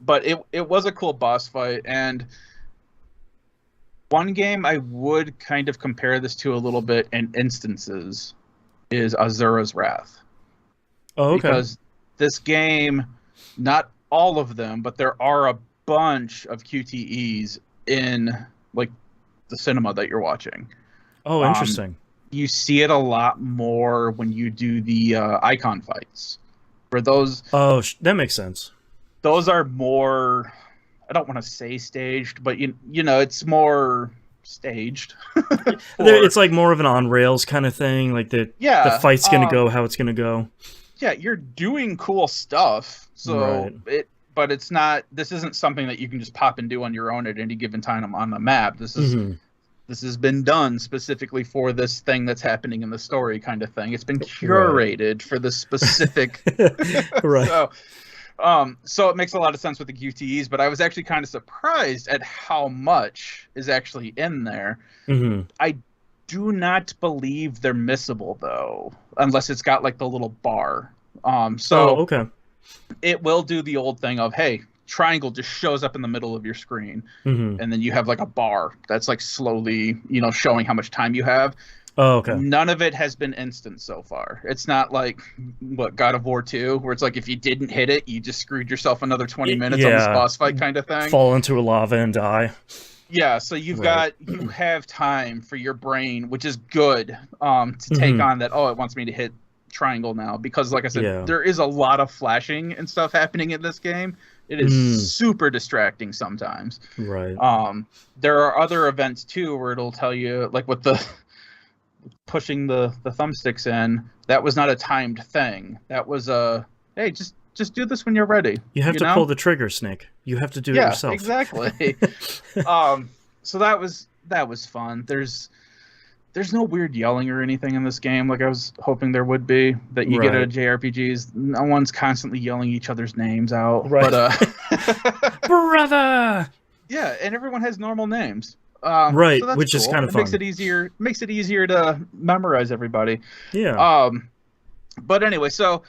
But it was a cool boss fight, and one game I would kind of compare this to a little bit in instances is Azura's Wrath. Oh, okay. Because this game, not all of them, but there are a bunch of QTEs in like the cinema that you're watching. Oh, interesting. You see it a lot more when you do the icon fights. For those, that makes sense. Those are more, I don't want to say staged, but you know, it's more staged. It's like more of an on rails kind of thing. Like the fight's gonna go how it's gonna go. Yeah, you're doing cool stuff. So but it's not. This isn't something that you can just pop and do on your own at any given time on the map. This is this has been done specifically for this thing that's happening in the story kind of thing. It's been curated for the specific. Right. So it makes a lot of sense with the QTEs, but I was actually kind of surprised at how much is actually in there. Mm-hmm. I do not believe they're missable though, unless it's got like the little bar. Okay. It will do the old thing of, hey, triangle just shows up in the middle of your screen, Mm-hmm. and then you have like a bar that's like slowly, showing how much time you have. Oh, okay. None of it has been instant so far. It's not like God of War 2, where it's like if you didn't hit it, you just screwed yourself another 20 minutes on this boss fight kind of thing. Fall into a lava and die. Yeah, so you have time for your brain, which is good, to take on that. Oh, it wants me to hit triangle now, because like I said, there is a lot of flashing and stuff happening in this game. It is super distracting sometimes. Right. There are other events too where it'll tell you, like with the pushing the thumbsticks in, that was not a timed thing. That was hey, just do this when you're ready. You have to pull the trigger, Snake. You have to do it yourself. Yeah, exactly. So that was fun. There's no weird yelling or anything in this game like I was hoping there would be, that you get at JRPGs. No one's constantly yelling each other's names out. Right. But brother! Yeah, and everyone has normal names. Right, so which is kind of fun. Makes it easier to memorize everybody. Yeah. But anyway, so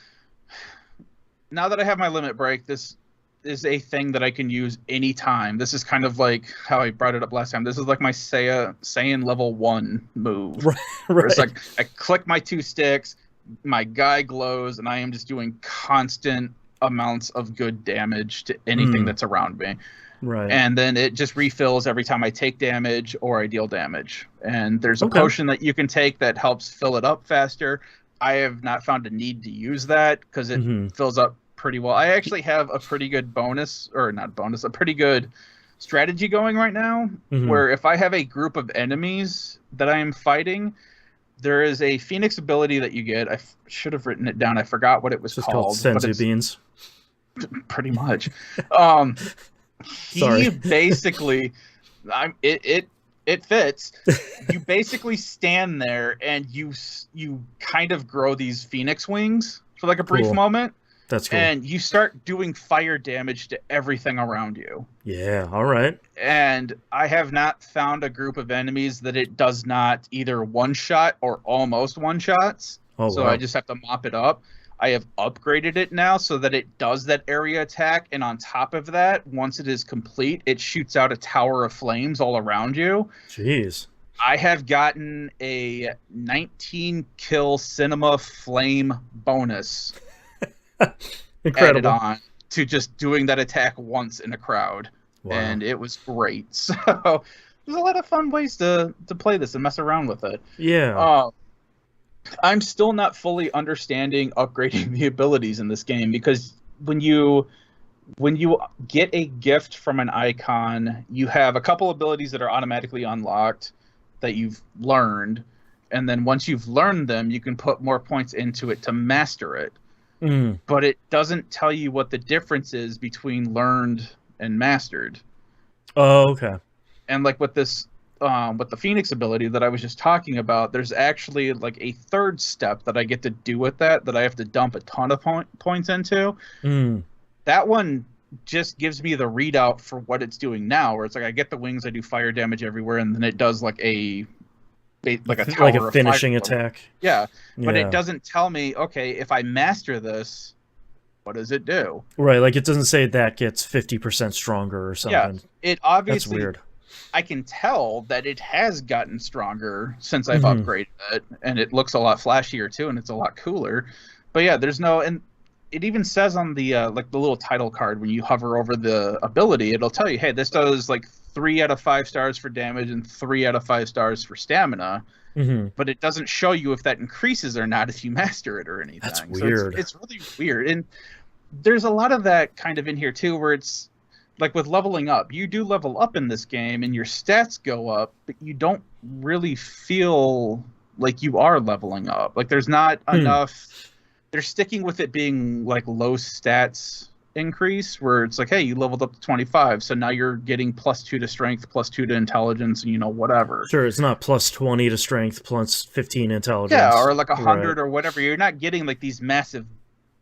now that I have my limit break, this is a thing that I can use anytime. This is kind of like how I brought it up last time. This is like my Saiyan level 1 move. Right. It's like I click my 2 sticks, my guy glows, and I am just doing constant amounts of good damage to anything that's around me. Right. And then it just refills every time I take damage or I deal damage. And there's a potion that you can take that helps fill it up faster. I have not found a need to use that because it fills up pretty well. I actually have a pretty good a pretty good strategy going right now, where if I have a group of enemies that I am fighting, there is a Phoenix ability that you get. I should have written it down. I forgot what it was called. Senzu beans. Pretty much. Sorry. He basically, it fits. You basically stand there and you kind of grow these Phoenix wings for like a brief moment. That's cool. And you start doing fire damage to everything around you. Yeah, all right. And I have not found a group of enemies that it does not either one-shot or almost one-shots. So I just have to mop it up. I have upgraded it now so that it does that area attack, and on top of that, once it is complete, it shoots out a tower of flames all around you. Jeez. I have gotten a 19 kill cinema flame bonus added on to just doing that attack once in a crowd. Wow. And it was great. So there's a lot of fun ways to play this and mess around with it. Yeah. I'm still not fully understanding upgrading the abilities in this game, because when you get a gift from an icon, you have a couple abilities that are automatically unlocked that you've learned, and then once you've learned them, you can put more points into it to master it. But it doesn't tell you what the difference is between learned and mastered. Oh, okay. And like with this with the Phoenix ability that I was just talking about, there's actually like a third step that I get to do with that I have to dump a ton of points into. That one just gives me the readout for what it's doing now, where it's like I get the wings, I do fire damage everywhere, and then it does like a tower, like a finishing attack. Yeah, but it doesn't tell me, okay, if I master this, what does it do? Right, like it doesn't say that gets 50% stronger or something. Yeah, it obviously... That's weird. I can tell that it has gotten stronger since I've upgraded it, and it looks a lot flashier too, and it's a lot cooler. But yeah, there's no... And it even says on the like the little title card, when you hover over the ability, it'll tell you, hey, this does like 3 out of 5 stars for damage and 3 out of 5 stars for stamina. But it doesn't show you if that increases or not if you master it or anything. That's weird. So it's really weird. And there's a lot of that kind of in here too, where it's like with leveling up. You do level up in this game and your stats go up, but you don't really feel like you are leveling up. Like there's not enough... They're sticking with it being like low stats increase where it's like, hey, you leveled up to 25, so now you're getting +2 to strength, +2 to intelligence, and whatever. Sure, it's not +20 to strength, +15 intelligence. Yeah, or like 100 right. or whatever. You're not getting like these massive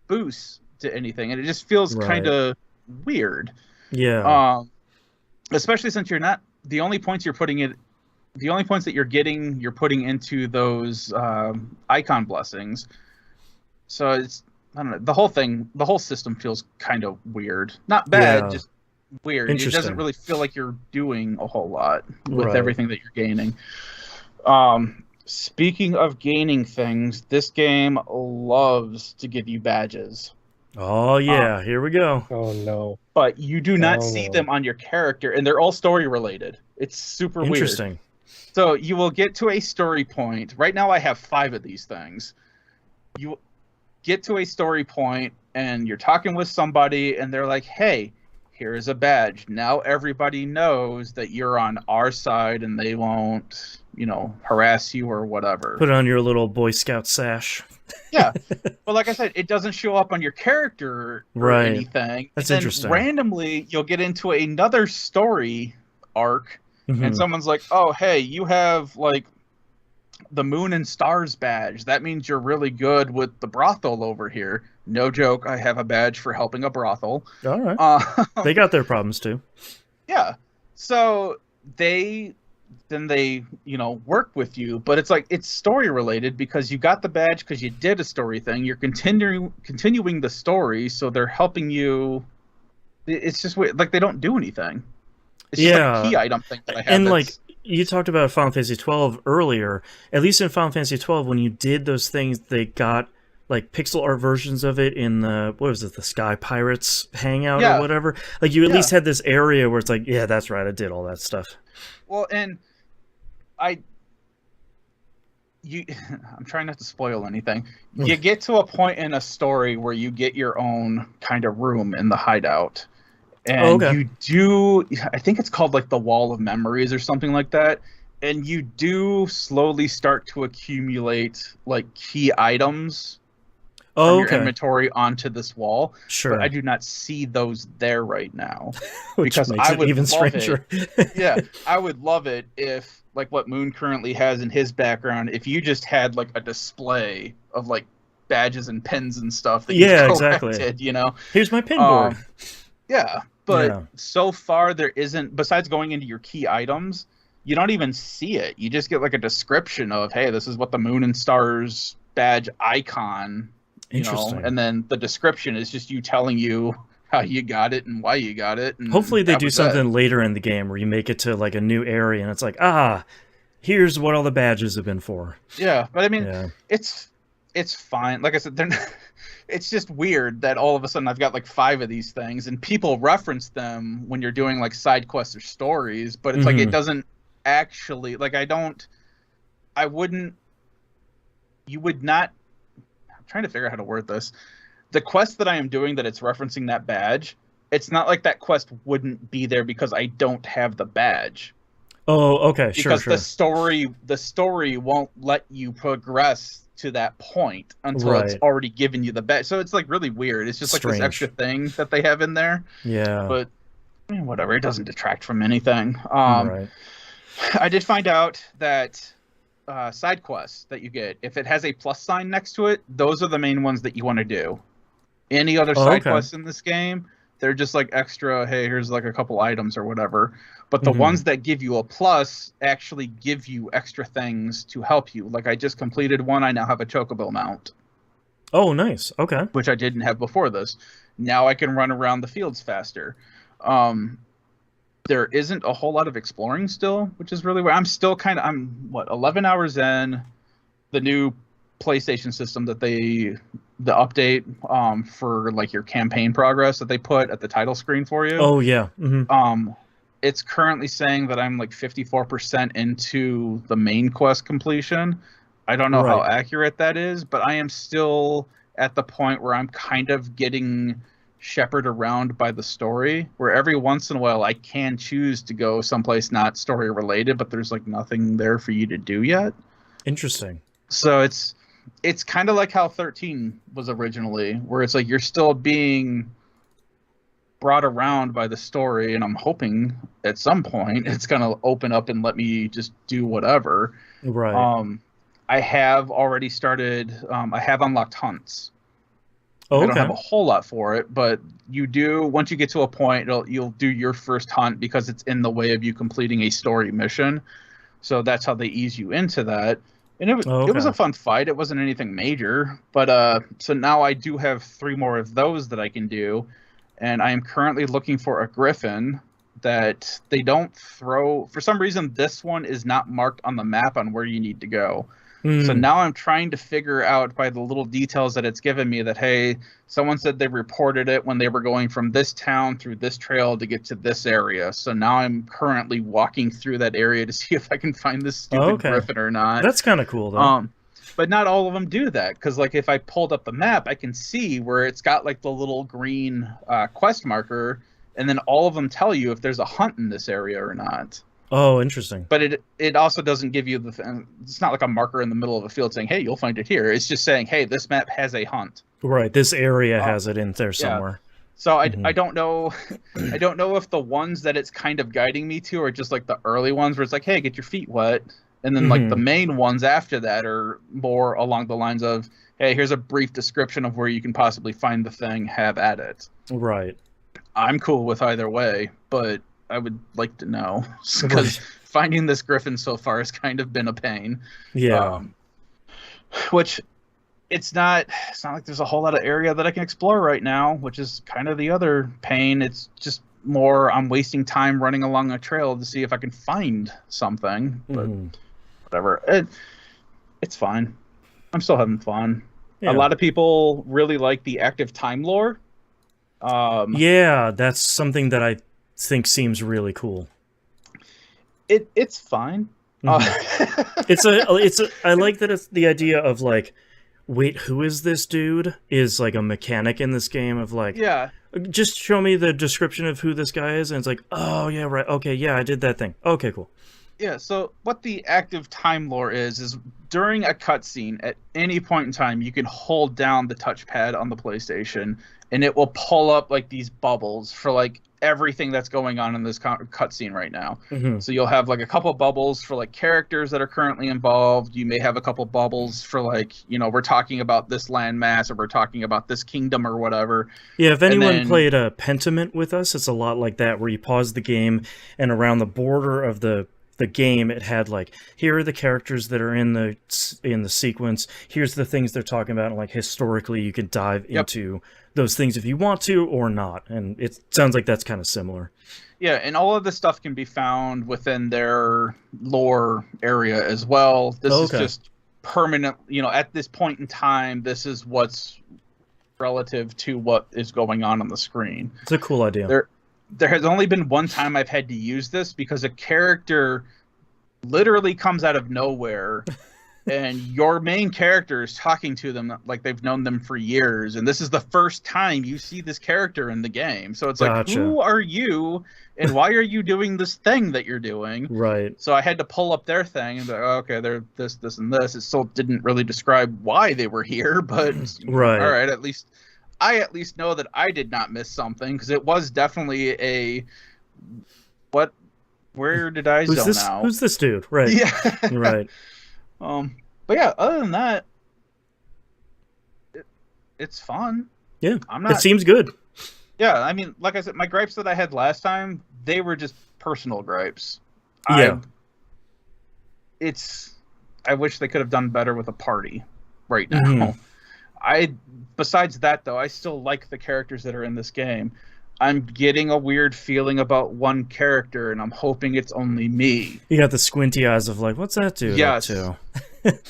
boosts to anything, and it just feels kind of weird. Yeah. Especially since you're not the only points you're putting it. The only points that you're getting, you're putting into those icon blessings. So it's, I don't know, the whole system feels kind of weird. Not bad, just weird. It doesn't really feel like you're doing a whole lot with everything that you're gaining. Speaking of gaining things, this game loves to give you badges. Oh yeah, here we go. Oh no. But you do not see them on your character, and they're all story related. It's super Interesting. weird. So you will get to a story point. Right now I have 5 of these things. You get to a story point and you're talking with somebody and they're like, hey, here's a badge. Now everybody knows that you're on our side and they won't, harass you or whatever. Put on your little Boy Scout sash. Yeah. But like I said, it doesn't show up on your character or anything. That's and interesting. Randomly, you'll get into another story arc. Mm-hmm. And someone's like, oh, hey, you have, like, the Moon and Stars badge. That means you're really good with the brothel over here. No joke, I have a badge for helping a brothel. All right. They got their problems, too. Yeah. So they work with you. But it's like, it's story-related because you got the badge because you did a story thing. You're continuing the story, so they're helping you. It's just weird. Like, they don't do anything. It's just like a key item thing that I have. And like you talked about Final Fantasy 12 earlier, at least in Final Fantasy 12, when you did those things, they got like pixel art versions of it in the the Sky Pirates hangout or whatever. Like you at least had this area where it's like, yeah, that's right, I did all that stuff. Well, and I'm trying not to spoil anything. You get to a point in a story where you get your own kind of room in the hideout. And you do, I think it's called like the Wall of Memories or something like that. And you do slowly start to accumulate like key items from your inventory onto this wall. Sure. But I do not see those there right now. Which because makes I it would even love stranger. Yeah, I would love it if, like what Moon currently has in his background, if you just had like a display of like badges and pins and stuff that you collected, Here's my pin board. Yeah. But so far there isn't, besides going into your key items, you don't even see it. You just get like a description of, hey, this is what the Moon and Stars badge icon, and then the description is just you telling you how you got it and why you got it. And hopefully they do something later in the game where you make it to like a new area and it's like, here's what all the badges have been for. Yeah, but I mean, it's fine. Like I said, they're not, it's just weird that all of a sudden I've got like 5 of these things and people reference them when you're doing like side quests or stories, but it's like it doesn't actually, like you would not, I'm trying to figure out how to word this. The quest that I am doing that it's referencing that badge, it's not like that quest wouldn't be there because I don't have the badge. Oh, okay, sure. Because the story won't let you progress to that point until it's already given you the badge. So it's like really weird. It's just like this extra thing that they have in there. Yeah. But whatever, it doesn't detract from anything. I did find out that side quests that you get, if it has a plus sign next to it, those are the main ones that you want to do. Any other side quests in this game, they're just like extra, hey, here's like a couple items or whatever. But the ones that give you a plus actually give you extra things to help you. Like I just completed one. I now have a chocobo mount. Oh, nice. Okay. Which I didn't have before this. Now I can run around the fields faster. There isn't a whole lot of exploring still, which is really weird. I'm still I'm 11 hours in. The new PlayStation system that the update for like your campaign progress that they put at the title screen for you. Oh yeah. It's currently saying that I'm like 54% into the main quest completion. I don't know how accurate that is, but I am still at the point where I'm kind of getting shepherded around by the story, where every once in a while I can choose to go someplace not story related, but there's like nothing there for you to do yet. Interesting. So it's kind of like how 13 was originally, where it's like you're still being brought around by the story, and I'm hoping at some point it's gonna open up and let me just do whatever. Right. I have already started. I have unlocked hunts. Oh, I don't okay. have a whole lot for it, but you do. Once you get to a point, you'll do your first hunt because it's in the way of you completing a story mission. So that's how they ease you into that. And it was Okay. a fun fight. It wasn't anything major, but so now I do have 3 more of those that I can do, and I am currently looking for a griffin that they don't throw. For some reason, this one is not marked on the map on where you need to go. So now I'm trying to figure out by the little details that it's given me that, hey, someone said they reported it when they were going from this town through this trail to get to this area. So now I'm currently walking through that area to see if I can find this stupid griffin or not. That's kind of cool, though. But not all of them do that, because like if I pulled up the map, I can see where it's got like the little green quest marker, and then all of them tell you if there's a hunt in this area or not. Oh, interesting. But it also doesn't give you it's not like a marker in the middle of a field saying, hey, you'll find it here. It's just saying, hey, this map has a hunt. Right. This area has it in there somewhere. Yeah. So I don't know. I don't know if the ones that it's kind of guiding me to are just like the early ones where it's like, hey, get your feet wet. And then like the main ones after that are more along the lines of, hey, here's a brief description of where you can possibly find the thing, have at it. Right. I'm cool with either way, but I would like to know, because finding this griffin so far has kind of been a pain. Yeah. Which it's not like there's a whole lot of area that I can explore right now, which is kind of the other pain. It's just more I'm wasting time running along a trail to see if I can find something. But whatever. It's fine. I'm still having fun. Yeah. A lot of people really like the active time lore. Yeah, that's something that I think seems really cool. It's fine. I like that it's the idea of like, wait, who is this dude? Is like a mechanic in this game of like, yeah, just show me the description of who this guy is, and it's like, oh yeah, right, okay, yeah, I did that thing. Okay, cool. Yeah, so what the active time lore is during a cutscene, at any point in time, you can hold down the touchpad on the PlayStation, and it will pull up like these bubbles for like everything that's going on in this cutscene right now. So you'll have like a couple bubbles for like characters that are currently involved. You may have a couple bubbles for like, we're talking about this landmass, or we're talking about this kingdom or whatever. Yeah, if anyone played a Pentiment with us, it's a lot like that, where you pause the game and around the border of the game it had like, here are the characters that are in the sequence, here's the things they're talking about, and like historically you can dive into those things if you want to or not, and it sounds like that's kind of similar. Yeah, and all of this stuff can be found within their lore area as well. This is just permanent, at this point in time, this is what's relative to what is going on the screen. It's a cool idea. There has only been one time I've had to use this, because a character literally comes out of nowhere and your main character is talking to them like they've known them for years, and this is the first time you see this character in the game. So it's like, who are you and why are you doing this thing that you're doing? Right. So I had to pull up their thing and be like, okay, they're this, and this. It still didn't really describe why they were here, but all right, I at least know that I did not miss something, because it was definitely a where did I zone out? Who's this dude? Right. Yeah. Right. But yeah, other than that, it's fun. Yeah. It seems good. Yeah, I mean, like I said, my gripes that I had last time, they were just personal gripes. Yeah. I wish they could have done better with a party right now. Besides that, though, I still like the characters that are in this game. I'm getting a weird feeling about one character, and I'm hoping it's only me. You got the squinty eyes of like, what's that dude up to?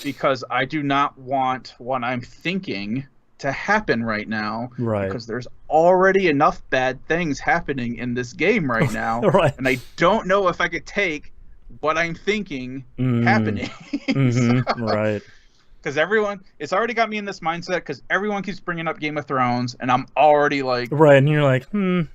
Because I do not want what I'm thinking to happen right now. Right. Because there's already enough bad things happening in this game right now. Right. And I don't know if I could take what I'm thinking happening. Right. Because it's already got me in this mindset, because everyone keeps bringing up Game of Thrones, and I'm already like... Right, and you're like, when's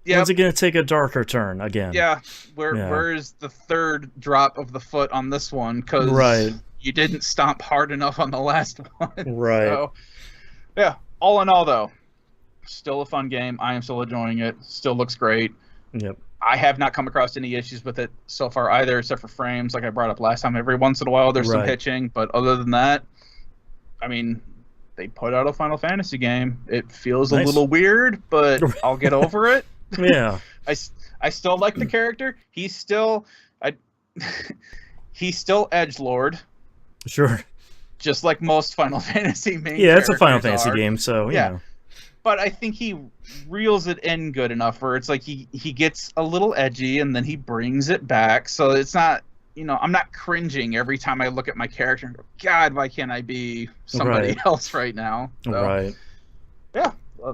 it going to take a darker turn again? Yeah, where's the third drop of the foot on this one? Because you didn't stomp hard enough on the last one. Right. So, yeah, all in all, though, Still a fun game. I am still enjoying it. Still looks great. Yep. I have not come across any issues with it so far either, except for frames, like I brought up last time. Every once in a while, there's some Right. hitching, but other than that, I mean, they put out a Final Fantasy game. It feels Nice. a little weird, but I'll get over it. Yeah. I still like the character. He's still he's still edgelord, Sure. just like most Final Fantasy main Yeah, it's a Final characters Fantasy are. game, so you Yeah. know. But I think he reels it in good enough where it's like he gets a little edgy and then he brings it back. So it's not, I'm not cringing every time I look at my character and go, God, why can't I be somebody Right. else right now? So, Right. yeah,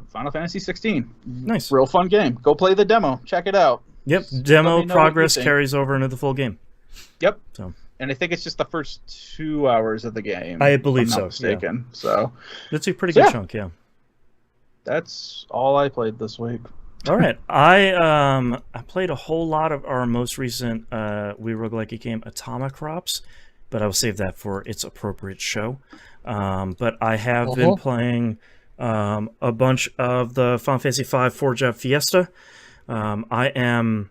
Final Fantasy 16. Nice. Real fun game. Go play the demo. Check it out. Yep. Let me Demo know what you progress think. carries over into the full game. Yep. So And I think it's just the first 2 hours of the game. I believe if I'm not so, yeah. mistaken. So that's a pretty So, good yeah. chunk, yeah. that's all I played this week. All right. I played a whole lot of our most recent Wii roguelike game, Atomic Crops, but I will save that for its appropriate show. But I have been playing a bunch of the Final Fantasy V Forge Out Fiesta. I am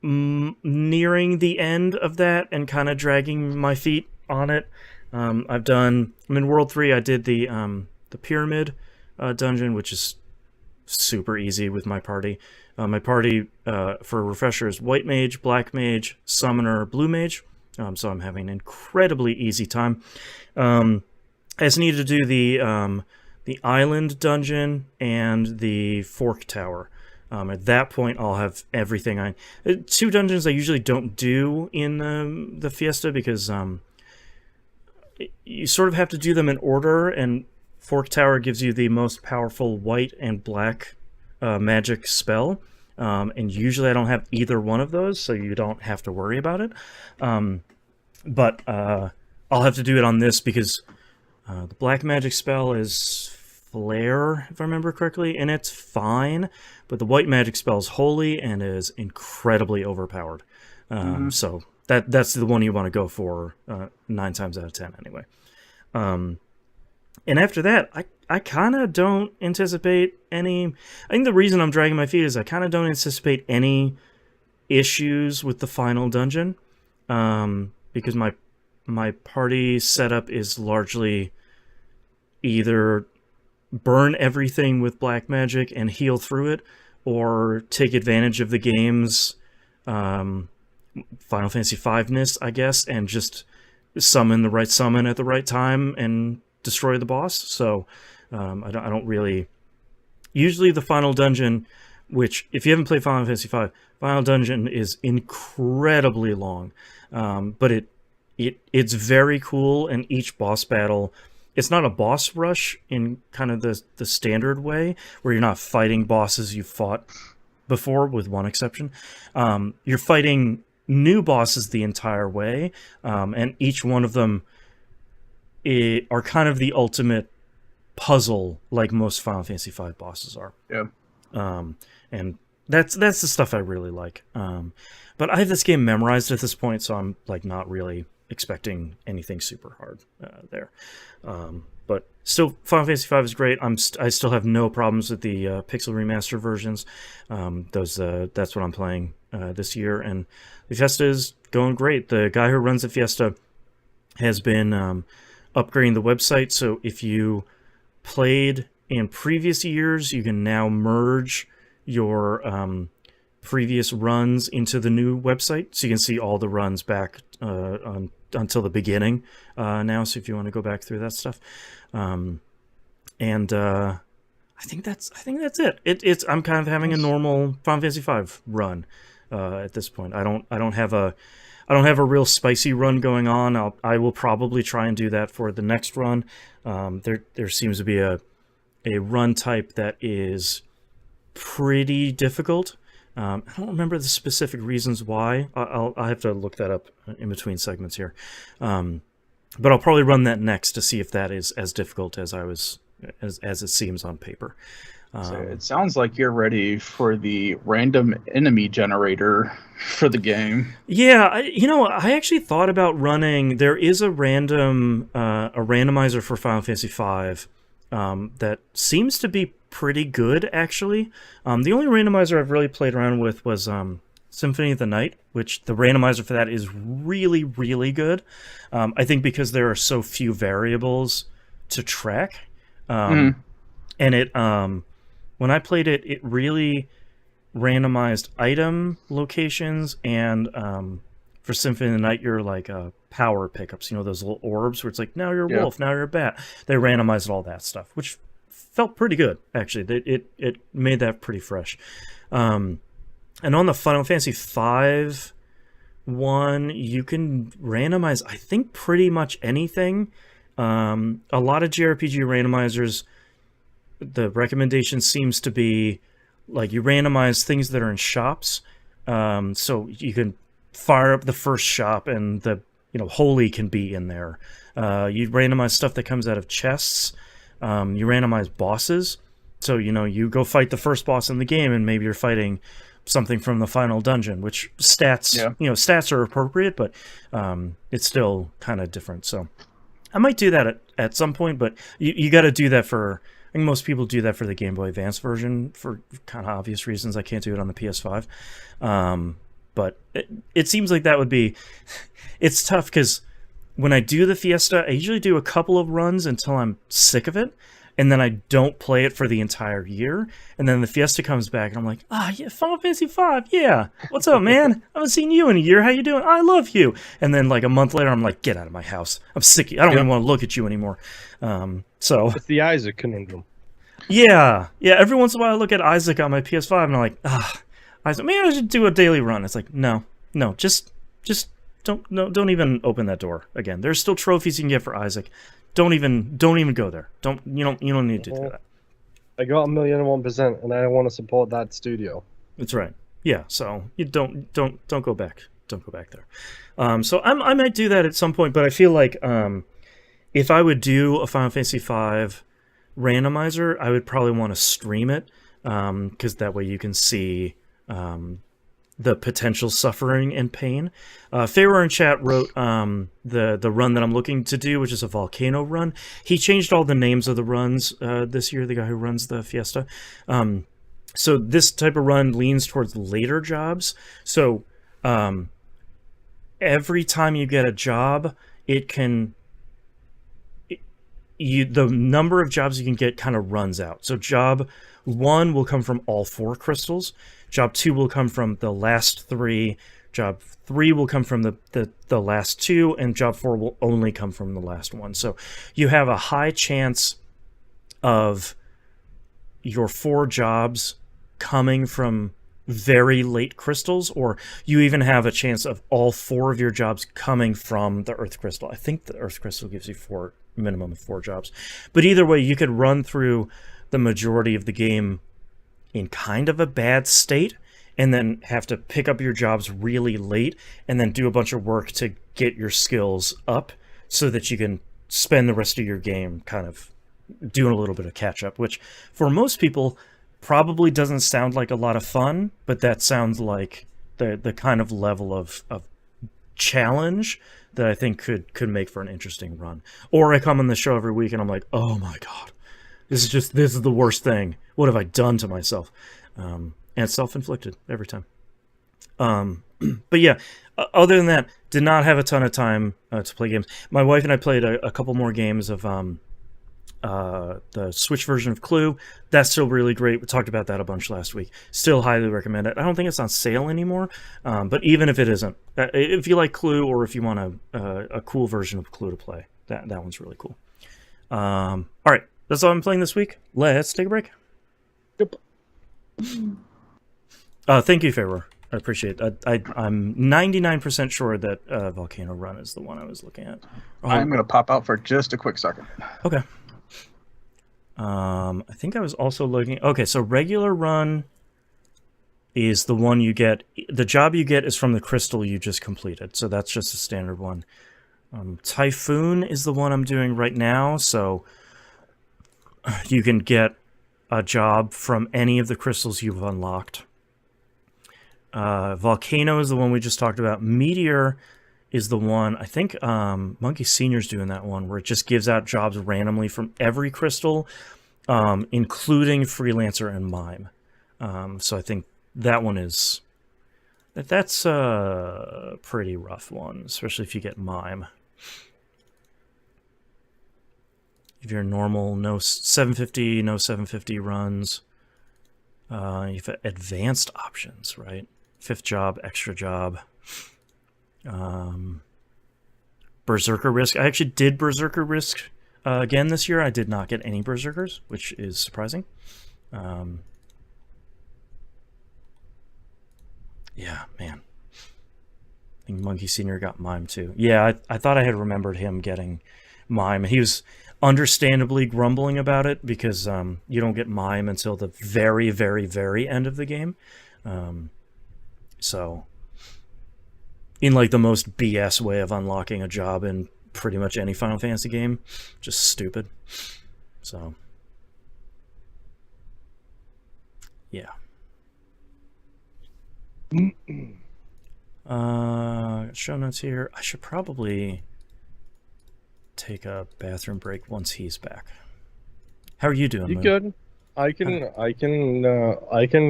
nearing the end of that and kind of dragging my feet on it. I'm in World 3. I did the Pyramid dungeon, which is super easy with my party. My party, for a refresher, is White Mage, Black Mage, Summoner, Blue Mage. So I'm having an incredibly easy time. I just need to do the Island dungeon and the Fork Tower. At that point, I'll have everything. Two dungeons I usually don't do in the Fiesta because you sort of have to do them in order, and Fork Tower gives you the most powerful white and black magic spell, and usually I don't have either one of those, so you don't have to worry about it. But I'll have to do it on this because the black magic spell is Flare, if I remember correctly, and it's fine, but the white magic spell is holy and is incredibly overpowered. So that's the one you want to go for 9 times out of 10 anyway. And after that, I kind of don't anticipate any... I think the reason I'm dragging my feet is I kind of don't anticipate any issues with the final dungeon, because my party setup is largely either burn everything with black magic and heal through it, or take advantage of the game's Final Fantasy V-ness, I guess, and just summon the right summon at the right time and destroy the boss. So I don't really... Usually the final dungeon, which, if you haven't played Final Fantasy V, final dungeon is incredibly long, but it's very cool, and each boss battle... It's not a boss rush in kind of the standard way, where you're not fighting bosses you fought before, with one exception. You're fighting new bosses the entire way, and each one of them are kind of the ultimate puzzle, like most Final Fantasy V bosses are. Yeah. And that's the stuff I really like. But I have this game memorized at this point, so I'm like not really expecting anything super hard there. But still, Final Fantasy V is great. I still have no problems with the pixel remaster versions. That's what I'm playing this year, and the Fiesta is going great. The guy who runs the Fiesta has been upgrading the website, so if you played in previous years, you can now merge your previous runs into the new website, so you can see all the runs back until the beginning now. So if you want to go back through that stuff, and I think that's it. I'm kind of having a normal Final Fantasy V run at this point. I don't have a real spicy run going on. I will probably try and do that for the next run. There seems to be a run type that is pretty difficult. I don't remember the specific reasons why. I'll have to look that up in between segments here. But I'll probably run that next to see if that is as difficult as as it seems on paper. So it sounds like you're ready for the random enemy generator for the game. Yeah, I actually thought about running. There is a randomizer for Final Fantasy V that seems to be pretty good, actually. The only randomizer I've really played around with was Symphony of the Night, which the randomizer for that is really, really good. I think because there are so few variables to track. And it, when I played it, it really randomized item locations, and for Symphony of the Night, you're like power pickups, you know, those little orbs where it's like, now you're a wolf, now you're a bat. They randomized all that stuff, which felt pretty good, actually. It made that pretty fresh. And on the Final Fantasy V one, you can randomize, I think, pretty much anything. A lot of JRPG randomizers, the recommendation seems to be like you randomize things that are in shops. So you can fire up the first shop and the holy can be in there. You randomize stuff that comes out of chests. You randomize bosses. So, you go fight the first boss in the game and maybe you're fighting something from the final dungeon, which stats, stats are appropriate, but it's still kind of different. So I might do that at some point, but you got to do that for, I think most people do that for the Game Boy Advance version for kind of obvious reasons. I can't do it on the PS5. But it seems like that would be, it's tough because when I do the Fiesta, I usually do a couple of runs until I'm sick of it. And then I don't play it for the entire year. And then the Fiesta comes back and I'm like, yeah, Final Fantasy V, yeah. What's up, man? I haven't seen you in a year. How you doing? I love you. And then like a month later, I'm like, get out of my house. I'm sick. I don't even want to look at you anymore. So it's the Isaac conundrum. Yeah. Every once in a while I look at Isaac on my PS5 and I'm like, Isaac, maybe I should do a daily run. It's like, no, just don't even open that door again. There's still trophies you can get for Isaac. Don't even go there. You don't need to do that. I got 1,001%, and I want to support that studio. That's right. Yeah. So you don't go back. Don't go back there. So I might do that at some point, but I feel like if I would do a Final Fantasy V randomizer, I would probably want to stream it because that way you can see the potential suffering and pain. Feyre in chat wrote the run that I'm looking to do, which is a volcano run. He changed all the names of the runs this year, the guy who runs the Fiesta. So this type of run leans towards later jobs. So every time you get a job, the number of jobs you can get kind of runs out. So job 1 will come from all 4 crystals. Job 2 will come from the last 3. Job 3 will come from the last 2, and job 4 will only come from the last 1. So you have a high chance of your 4 jobs coming from very late crystals, or you even have a chance of all 4 of your jobs coming from the Earth Crystal. I think the Earth Crystal gives you minimum of 4 jobs. But either way, you could run through the majority of the game in kind of a bad state and then have to pick up your jobs really late and then do a bunch of work to get your skills up so that you can spend the rest of your game kind of doing a little bit of catch up, which for most people probably doesn't sound like a lot of fun, but that sounds like the kind of level of challenge that I think could make for an interesting run. Or I come on the show every week and I'm like, oh my God, this is the worst thing. What have I done to myself? And it's self-inflicted every time. But yeah, other than that, did not have a ton of time to play games. My wife and I played a couple more games of the Switch version of Clue. That's still really great. We talked about that a bunch last week. Still highly recommend it. I don't think it's on sale anymore, but even if it isn't, if you like Clue or if you want a cool version of Clue to play, that one's really cool. All right, that's all I'm playing this week. Let's take a break. Yep. Thank you, Feyre. I appreciate it. I'm 99% sure that Volcano Run is the one I was looking at. I'm going to pop out for just a quick second. Okay. I think I was also looking... Okay, so regular run is the one you get... The job you get is from the crystal you just completed, so that's just a standard one. Typhoon is the one I'm doing right now, so you can get a job from any of the crystals you've unlocked. Volcano is the one we just talked about. Meteor is the one, I think Monkey Senior's doing that one, where it just gives out jobs randomly from every crystal, including Freelancer and Mime. So I think that one is... That's a pretty rough one, especially if you get Mime. If you're normal, no 750, no 750 runs. You've got advanced options, right? 5th job, extra job. Berserker Risk. I actually did Berserker Risk again this year. I did not get any Berserkers, which is surprising. Yeah, man. I think Monkey Senior got Mime too. Yeah, I thought I had remembered him getting Mime. He was understandably grumbling about it because you don't get Mime until the very, very, very end of the game. So, in like the most BS way of unlocking a job in pretty much any Final Fantasy game, just stupid. So, yeah. Show notes here. I should probably take a bathroom break once he's back. How are you doing? You Moon? good? I can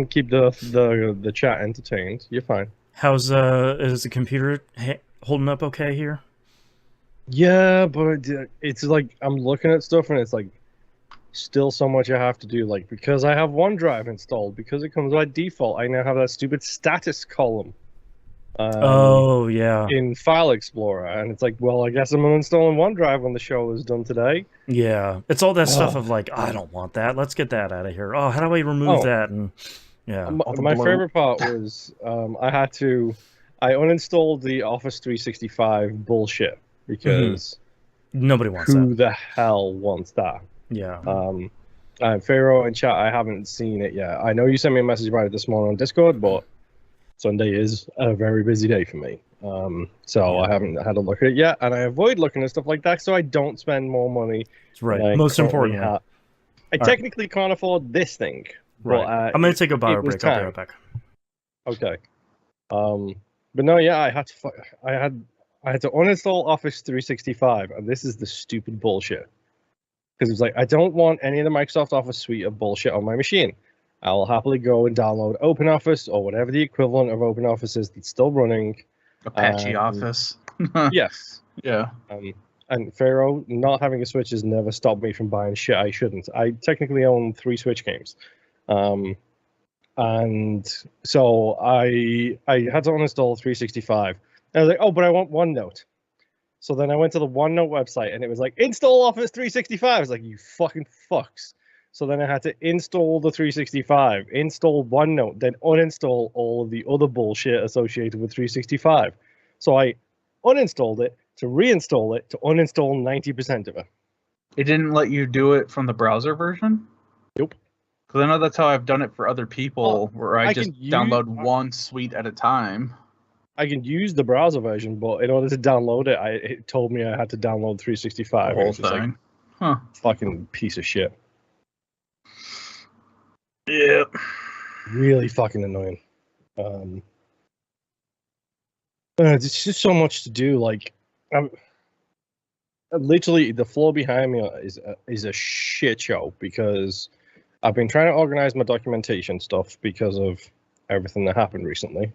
keep the chat entertained. You're fine. How's is the computer holding up okay here? Yeah, but it's like I'm looking at stuff and it's like still so much I have to do. Like because I have OneDrive installed, because it comes by default, I now have that stupid status column. Oh yeah. In File Explorer, and it's like, well, I guess I'm uninstalling OneDrive when the show is done today. Yeah, it's all that stuff of like, I don't want that. Let's get that out of here. Oh, how do I remove that? And yeah, my favorite part was I uninstalled the Office 365 bullshit because nobody wants who that. the hell wants that? Yeah. Pharaoh in chat, I haven't seen it yet. I know you sent me a message about it this morning on Discord, but Sunday is a very busy day for me. So I haven't had a look at it yet, and I avoid looking at stuff like that so I don't spend more money. That's right. Most importantly. I technically can't afford this thing. Right. But, I'm going to take a bio break. I'll be right back. Okay. But no, yeah, I had to uninstall Office 365, and this is the stupid bullshit. Because it's like, I don't want any of the Microsoft Office suite of bullshit on my machine. I'll happily go and download OpenOffice or whatever the equivalent of OpenOffice is that's still running. Apache Office. Yes. Yeah. And Pharaoh, not having a Switch has never stopped me from buying shit I shouldn't. I technically own 3 Switch games. And so I had to uninstall 365. And I was like, oh, but I want OneNote. So then I went to the OneNote website and it was like, install Office 365. I was like, you fucking fucks. So then I had to install the 365, install OneNote, then uninstall all of the other bullshit associated with 365. So I uninstalled it to reinstall it to uninstall 90% of it. It didn't let you do it from the browser version? Nope. Because I know that's how I've done it for other people, where I just download one suite at a time. I can use the browser version, but in order to download it, it told me I had to download 365. The whole thing. Like, fucking piece of shit. Yep. Really fucking annoying. It's just so much to do. Like, literally, the floor behind me is a shit show because I've been trying to organize my documentation stuff because of everything that happened recently.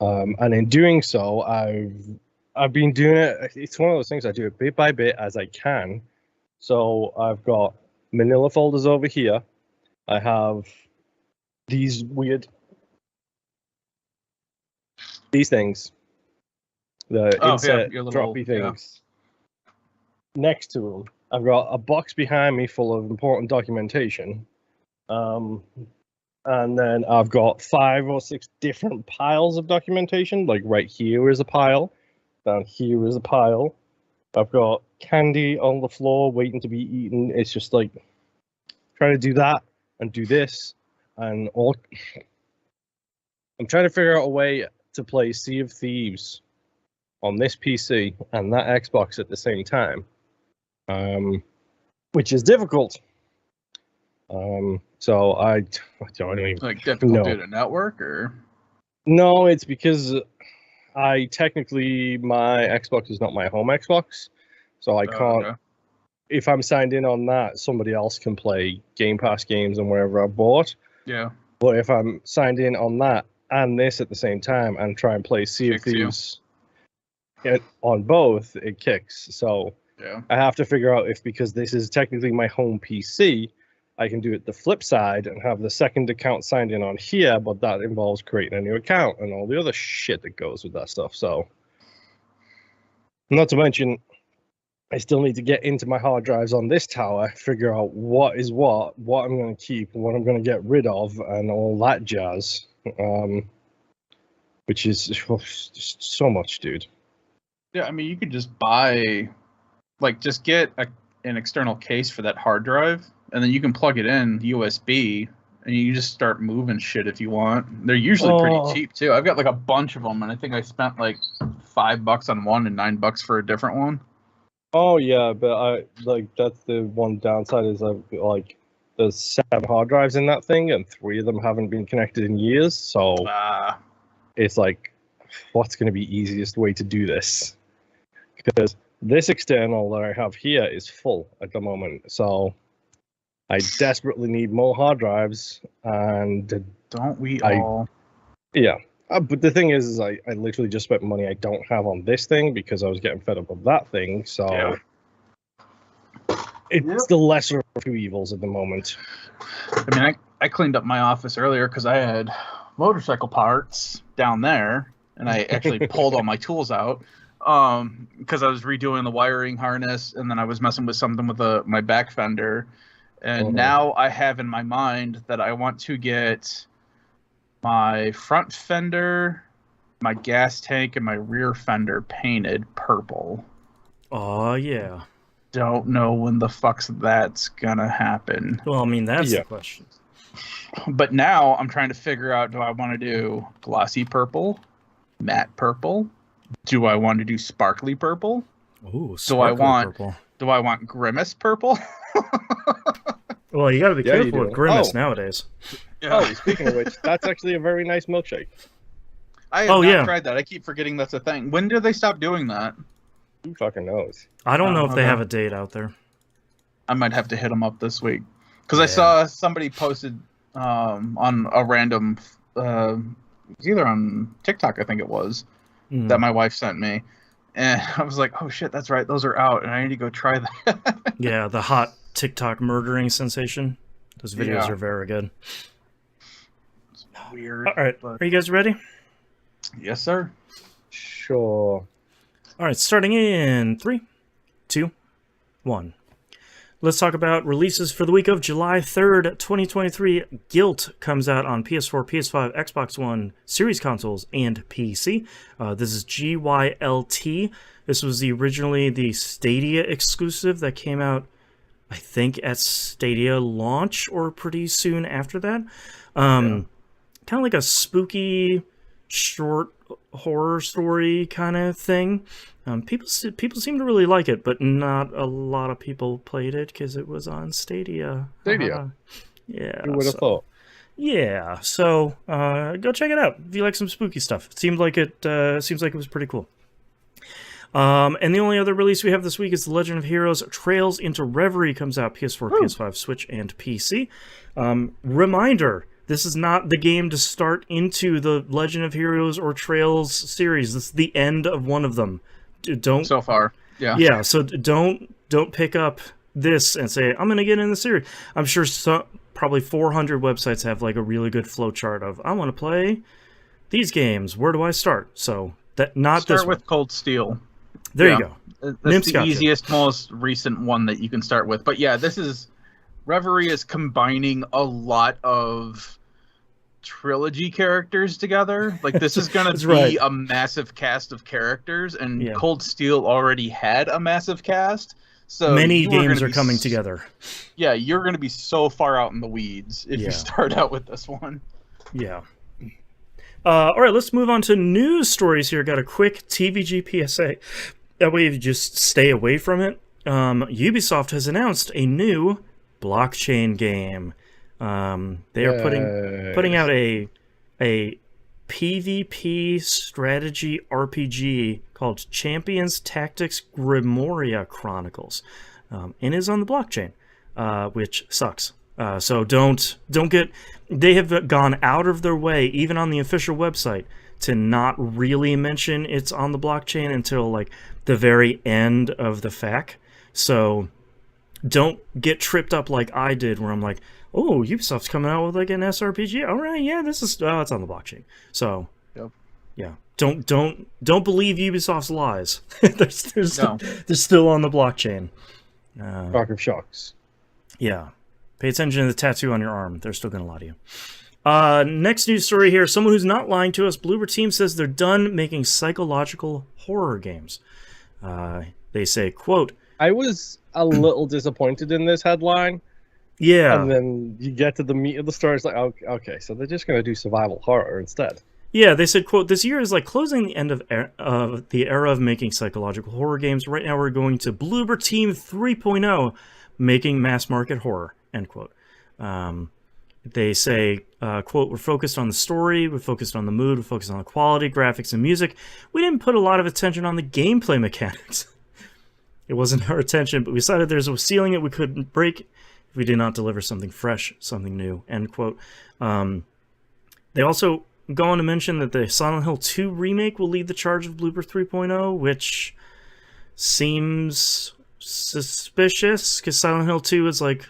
And in doing so, I've been doing it. It's one of those things I do it bit by bit as I can. So I've got manila folders over here. I have these things, the insert droppy things next to them. I've got a box behind me full of important documentation. And then I've got 5 or 6 different piles of documentation. Like right here is a pile. Down here is a pile. I've got candy on the floor waiting to be eaten. It's just like trying to do that and do this and all. I'm trying to figure out a way to play Sea of Thieves on this PC and that Xbox at the same time, which is difficult. So I don't even like difficult due to network or no, it's because my Xbox is not my home Xbox, so I can't if I'm signed in on that, somebody else can play Game Pass games and wherever I bought. Yeah. But if I'm signed in on that and this at the same time and try and play Sea of Thieves on both, it kicks. So Yeah. I have to figure out if, because this is technically my home PC, I can do it the flip side and have the second account signed in on here, but that involves creating a new account and all the other shit that goes with that stuff. So, not to mention, I still need to get into my hard drives on this tower, figure out what is what I'm going to keep, what I'm going to get rid of, and all that jazz. Which is just so much, dude. Yeah, I mean, you could just buy, like, just get an external case for that hard drive, and then you can plug it in USB, and you just start moving shit if you want. They're usually pretty cheap too. I've got like a bunch of them, and I think I spent like $5 on one and $9 for a different one. Oh yeah, but that's the one downside is like there's 7 hard drives in that thing, and 3 of them haven't been connected in years. So it's like, what's going to be easiest way to do this? Because this external that I have here is full at the moment, so I desperately need more hard drives. And don't we all? Yeah. But the thing is I literally just spent money I don't have on this thing because I was getting fed up with that thing. So it's the lesser of 2 evils at the moment. I mean, I cleaned up my office earlier because I had motorcycle parts down there, and I actually pulled all my tools out because I was redoing the wiring harness, and then I was messing with something with my back fender. And now I have in my mind that I want to get my front fender, my gas tank, and my rear fender painted purple. Oh, yeah. Don't know when the fuck's that's gonna happen. Well, I mean, that's the question. But now I'm trying to figure out, do I want to do glossy purple, matte purple? Do I want to do sparkly purple? Ooh, sparkly purple. Do I want grimace purple? Well, you got to be careful with grimace nowadays. Yeah. Oh, speaking of which, that's actually a very nice milkshake. I have not tried that. I keep forgetting that's a thing. When do they stop doing that? Who fucking knows? I don't know if they have a date out there. I might have to hit them up this week. Because I saw somebody posted on a random, either on TikTok, I think it was, that my wife sent me. And I was like, oh shit, that's right. Those are out. And I need to go try that. Yeah, the hot TikTok murdering sensation. Those videos are very good. It's weird. All right. Are you guys ready? Yes, sir. Sure. All right. Starting in 3, 2, 1. Let's talk about releases for the week of July 3rd, 2023. Guilt comes out on PS4, PS5, Xbox One, Series consoles, and PC. This is GYLT. This was originally the Stadia exclusive that came out, I think, at Stadia launch or pretty soon after that. Kind of like a spooky short horror story kind of thing. People seem to really like it, but not a lot of people played it because it was on Stadia. Yeah. Who would have thought? Yeah, so go check it out if you like some spooky stuff. It seemed like it was pretty cool. And the only other release we have this week is The Legend of Heroes Trails into Reverie. Comes out PS4, PS5, Switch, and PC. Reminder, this is not the game to start into the Legend of Heroes or Trails series. This is the end of one of them. Don't so far. Yeah, so don't pick up this and say, I'm going to get in the series. I'm sure probably 400 websites have like a really good flowchart of, I want to play these games. Where do I start? So start with Cold Steel. There you go. That's the easiest, most recent one that you can start with. But yeah, Reverie is combining a lot of trilogy characters together. Like, this is going to be a massive cast of characters, and Cold Steel already had a massive cast. So many games are coming together. Yeah, you're going to be so far out in the weeds if you start out with this one. Yeah. All right, let's move on to news stories here. Got a quick TVGP PSA. That way you just stay away from it. Ubisoft has announced a new blockchain game. They are putting out a PvP strategy RPG called Champions Tactics Grimoria Chronicles. and is on the blockchain, which sucks. So don't get. They have gone out of their way, even on the official website, to not really mention it's on the blockchain until like the very end of the FAQ. So don't get tripped up like I did, where I'm like, oh, Ubisoft's coming out with like an SRPG. All right, yeah, this is it's on the blockchain. So Yep. yeah, don't believe Ubisoft's lies. They're still on the blockchain. Shock of shocks. Yeah, pay attention to the tattoo on your arm. They're still gonna lie to you. Next news story here. Someone who's not lying to us. Bloober Team says they're done making psychological horror games. They say, quote, I was a little disappointed in this headline. yeah. And then you get to the meat of the story. It's like, okay, so they're just going to do survival horror instead. Yeah, they said, quote, this year is like closing the end of the era of making psychological horror games. Right now we're going to Bloober Team 3.0, making mass market horror, end quote. They say, quote, we're focused on the story, we're focused on the mood, we're focused on the quality, graphics, and music. We didn't put a lot of attention on the gameplay mechanics. It wasn't our attention, but we decided there's a ceiling that we couldn't break if we did not deliver something fresh, something new, end quote. They also go on to mention that the Silent Hill 2 remake will lead the charge of Bloober 3.0, which seems suspicious, because Silent Hill 2 is like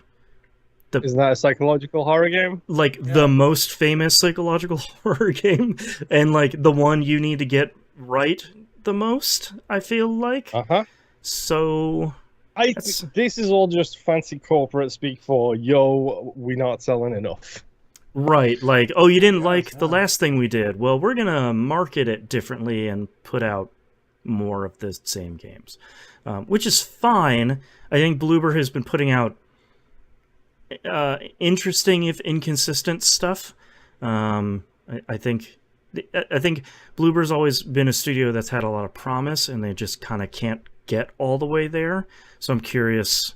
Isn't that a psychological horror game? like the most famous psychological horror game, and like the one you need to get right the most, I feel like. So this is all just fancy corporate speak for, yo, we're not selling enough. right, like, oh, you didn't like the last thing we did, well, we're gonna market it differently and put out more of the same games, which is fine. I think Bloober has been putting out interesting if inconsistent stuff. I think Bloober's always been a studio that's had a lot of promise, and they just kind of can't get all the way there. So I'm curious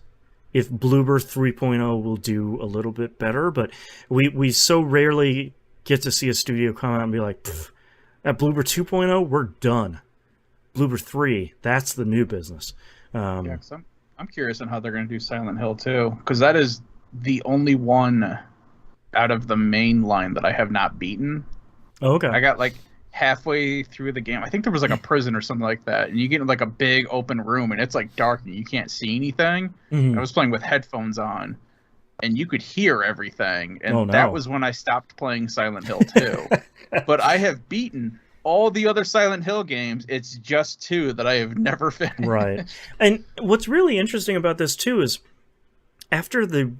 if Bloober 3.0 will do a little bit better. But we so rarely get to see a studio come out and be like, at Bloober 2.0, we're done. Bloober 3, that's the new business. Yeah, 'cause I'm curious on how they're going to do Silent Hill 2, because that is the only one out of the main line that I have not beaten. Oh, okay. I got like halfway through the game. I think there was like a prison or something like that, and you get in like a big open room, and it's like dark and you can't see anything. Mhm. I was playing with headphones on, and you could hear everything, and Oh, no. that was when I stopped playing Silent Hill 2. But I have beaten all the other Silent Hill games. It's just 2 that I have never finished. Right. And what's really interesting about this too is after the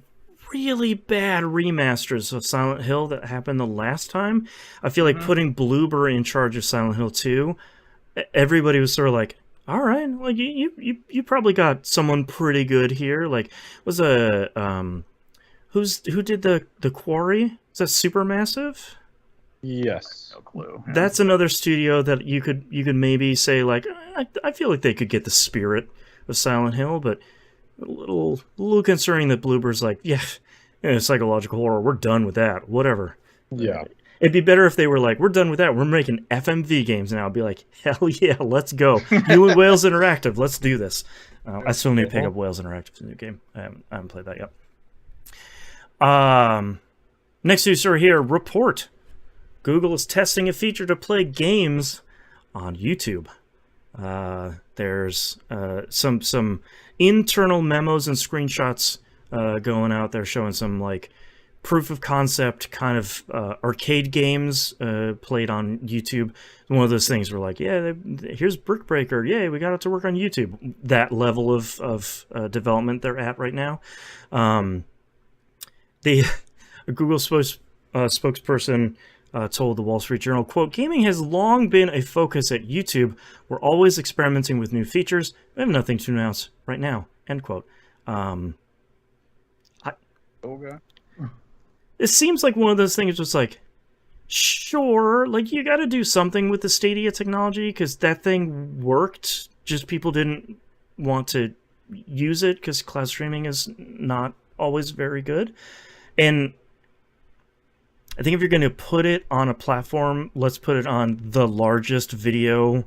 really bad remasters of Silent Hill that happened the last time, I feel like putting Bloober in charge of Silent Hill 2, everybody was sort of like, all right, like you probably got someone pretty good here. Like, was who did the Quarry? Is that Supermassive? Yes. No clue. Yeah. That's another studio that you could maybe say like, I feel like they could get the spirit of Silent Hill, but a little concerning that Bloober's like, yeah, psychological horror, we're done with that, whatever. Yeah. It'd be better if they were like, we're done with that, we're making FMV games now. I'd be like, hell yeah, let's go. You and Wales Interactive, let's do this. I still need to pick up Wales Interactive's new game. I haven't played that yet. Next news story here, report. Google is testing a feature to play games on YouTube. There's some internal memos and screenshots going out there showing some like proof of concept kind of arcade games played on YouTube. One of those things where like, yeah, here's Brick Breaker, yay, we got it to work on YouTube. That level of development they're at right now. The Google spokesperson told the Wall Street Journal, quote, gaming has long been a focus at YouTube. We're always experimenting with new features. We have nothing to announce right now, end quote. Okay. It seems like one of those things was like, sure, like you got to do something with the Stadia technology because that thing worked. Just people didn't want to use it because cloud streaming is not always very good. And I think if you're going to put it on a platform, let's put it on the largest video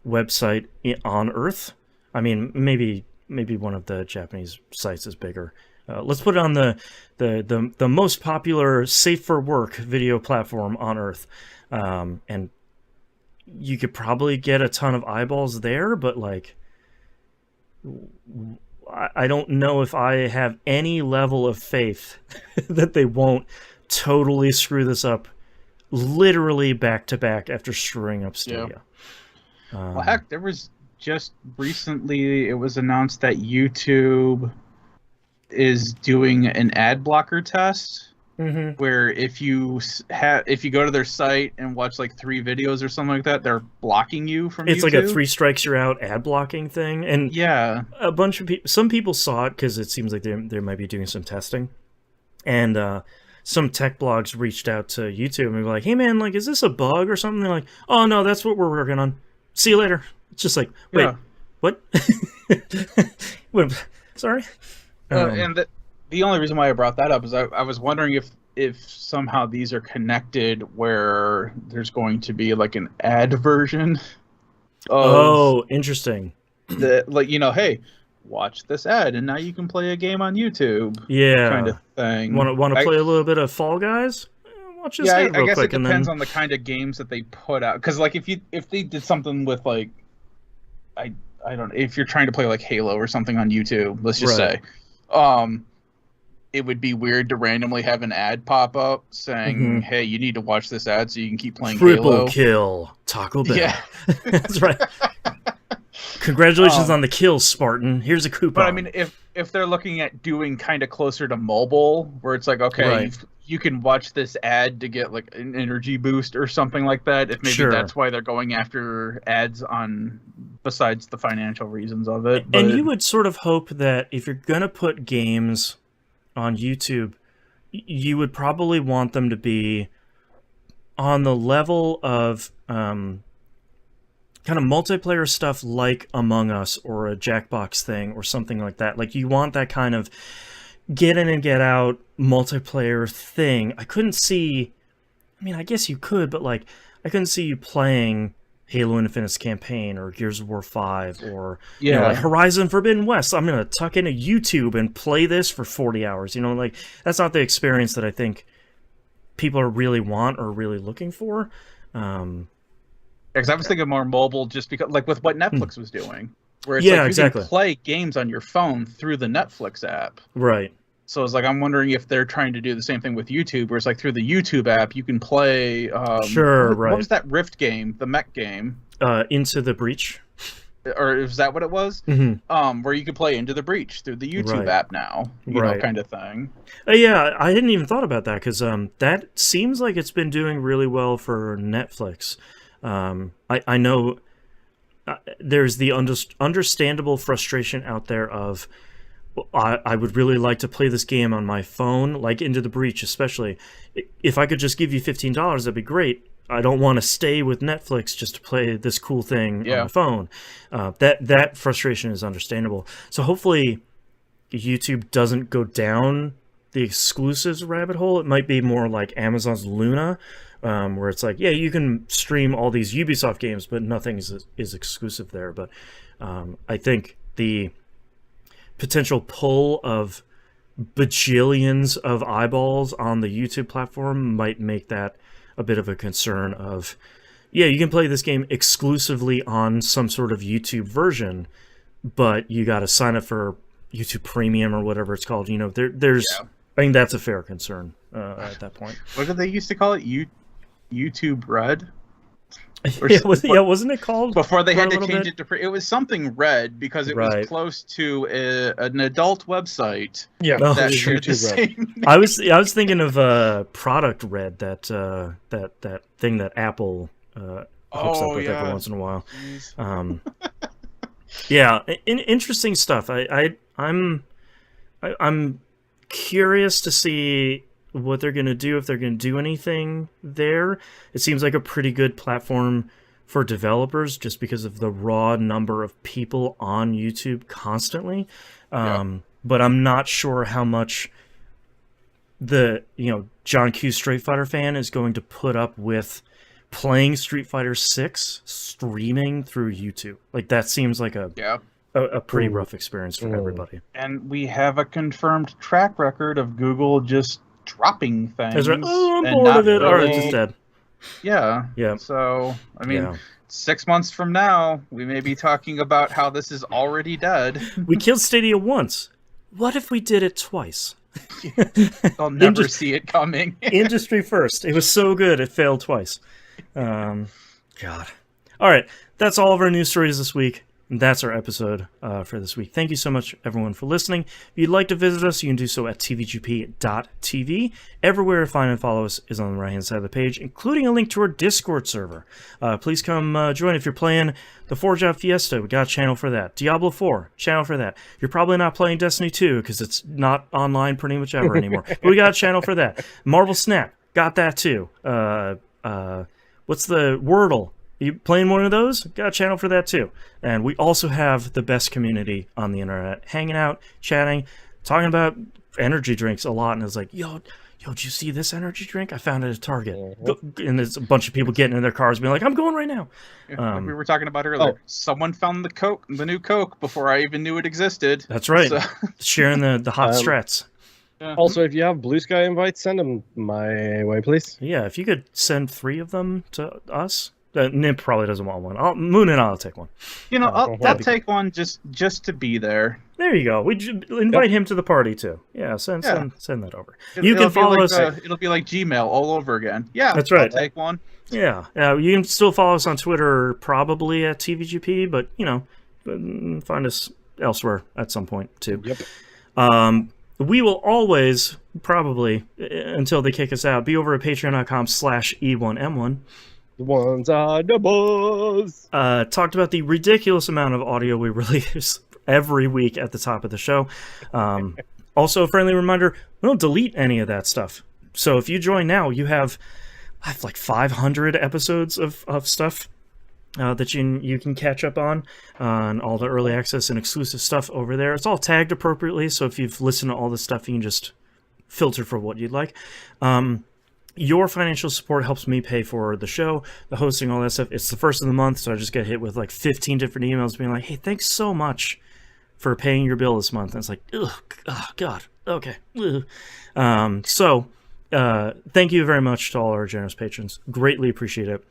website on Earth. I mean, maybe maybe one of the Japanese sites is bigger. Let's put it on the most popular safe for work video platform on Earth, and you could probably get a ton of eyeballs there, but like, I don't know if I have any level of faith that they won't totally screw this up, literally back to back after screwing up Stadia. Yeah. Well, heck, there was just recently it was announced that YouTube is doing an ad blocker test. Where if you go to their site and watch like 3 videos or something like that, they're blocking you from it's YouTube. Like a 3 strikes you're out ad blocking thing. And yeah, a bunch of people, some people saw it because it seems like they might be doing some testing, and some tech blogs reached out to YouTube and were like, hey man, like, is this a bug or something? They're like, oh no, that's what we're working on, see you later. It's just like, wait, what? Sorry. And the only reason why I brought that up is I was wondering if somehow these are connected, where there's going to be like an ad version of interesting. Like, hey, watch this ad and now you can play a game on YouTube. Yeah, kind of thing. Want to play a little bit of Fall Guys? Watch this ad real I guess quick, it depends on the kind of games that they put out. Because like if they did something with like I don't know, if you're trying to play like Halo or something on YouTube, let's just say, it would be weird to randomly have an ad pop up saying, hey, you need to watch this ad so you can keep playing Triple Halo. kill Taco Bell. Yeah. That's right. Congratulations on the kill, Spartan. Here's a coupon. But I mean, if they're looking at doing kind of closer to mobile, where it's like, okay, you can watch this ad to get like an energy boost or something like that, if maybe that's why they're going after ads on, besides the financial reasons of it. But, and you would sort of hope that if you're going to put games on YouTube, you would probably want them to be on the level of kind of multiplayer stuff like Among Us or a Jackbox thing or something like that. Like, you want that kind of get in and get out multiplayer thing. I couldn't see, I mean, I guess you could, but like, I couldn't see you playing Halo Infinite's campaign or Gears of War 5 or like Horizon Forbidden West. I'm going to tuck into YouTube and play this for 40 hours. Like, that's not the experience that I think people really want or really looking for. Because I was thinking more mobile, just because, like with what Netflix was doing, where it's like you can play games on your phone through the Netflix app. Right. So it's like, I'm wondering if they're trying to do the same thing with YouTube, where it's like through the YouTube app you can play. What was that Rift game, the mech game? Into the Breach. Or is that what it was? Mm-hmm. Where you could play Into the Breach through the YouTube app now, you know, kind of thing. Yeah, I hadn't even thought about that, because that seems like it's been doing really well for Netflix. I know there's the understandable frustration out there of, I would really like to play this game on my phone, like Into the Breach especially. If I could just give you $15, that'd be great. I don't want to stay with Netflix just to play this cool thing on my phone. That frustration is understandable. So hopefully YouTube doesn't go down the exclusives rabbit hole. It might be more like Amazon's Luna, where it's like, yeah, you can stream all these Ubisoft games, but nothing is exclusive there. But I think the potential pull of bajillions of eyeballs on the YouTube platform might make that a bit of a concern of, yeah, you can play this game exclusively on some sort of YouTube version, but you got to sign up for YouTube Premium or whatever it's called. There's I think that's a fair concern at that point. What did they used to call it? YouTube Red? Wasn't it called? Before they had to change it to... It was something red because it was close to an adult website. Yeah, that YouTube Red. I was thinking of Product Red, that thing that Apple hooks up with every once in a while. Interesting stuff. I'm curious to see what they're going to do, if they're going to do anything there. It seems like a pretty good platform for developers just because of the raw number of people on YouTube constantly. But I'm not sure how much the John Q Street Fighter fan is going to put up with playing Street Fighter 6 streaming through YouTube. Like, that seems like a a pretty rough experience for everybody. And we have a confirmed track record of Google just dropping things. That's right. Oh, I'm and bored not of it. All right, really- it's just dead. Yeah. Yeah. So, I mean, Yeah. 6 months from now, we may be talking about how this is already dead. We killed Stadia once. What if we did it twice? I'll never see it coming. Industry first. It was so good, it failed twice. God. All right, that's all of our news stories this week. And that's our episode for this week. Thank you so much, everyone, for listening. If you'd like to visit us, you can do so at tvgp.tv. Everywhere to find and follow us is on the right-hand side of the page, including a link to our Discord server. Please come join if you're playing the Forge Out Fiesta. We got a channel for that. Diablo 4, channel for that. You're probably not playing Destiny 2 because it's not online pretty much ever anymore. But we got a channel for that. Marvel Snap, got that too. What's the Wordle? You playing one of those? Got a channel for that too. And we also have the best community on the internet, hanging out, chatting, talking about energy drinks a lot. And it's like, yo, did you see this energy drink? I found it at Target. And there's a bunch of people getting in their cars being like, I'm going right now. Like we were talking about earlier. Someone found the new Coke before I even knew it existed. That's right. So. Sharing the hot strats. Yeah. Also, if you have Blue Sky invites, send them my way, please. Yeah, if you could send 3 of them to us. Nimp probably doesn't want one. Moon and I'll take one. I'll take one just to be there. There you go. We invite him to the party too. Yeah, send that over. You can It'll follow us. It'll be like Gmail all over again. Yeah, that's right. I'll take one. Yeah, you can still follow us on Twitter, probably at TVGP, but find us elsewhere at some point too. Yep. We will always, probably until they kick us out, be over at patreon.com/E1M1. The ones are the buzz. Talked about the ridiculous amount of audio we release every week at the top of the show. Also, a friendly reminder, we don't delete any of that stuff. So if you join now, I have like 500 episodes of stuff that you can catch up on all the early access and exclusive stuff over there. It's all tagged appropriately, so if you've listened to all this stuff, you can just filter for what you'd like. Your financial support helps me pay for the show, the hosting, all that stuff. It's the first of the month, so I just get hit with like 15 different emails being like, hey, thanks so much for paying your bill this month. And it's like, ugh, oh, God, okay. So thank you very much to all our generous patrons. Greatly appreciate it.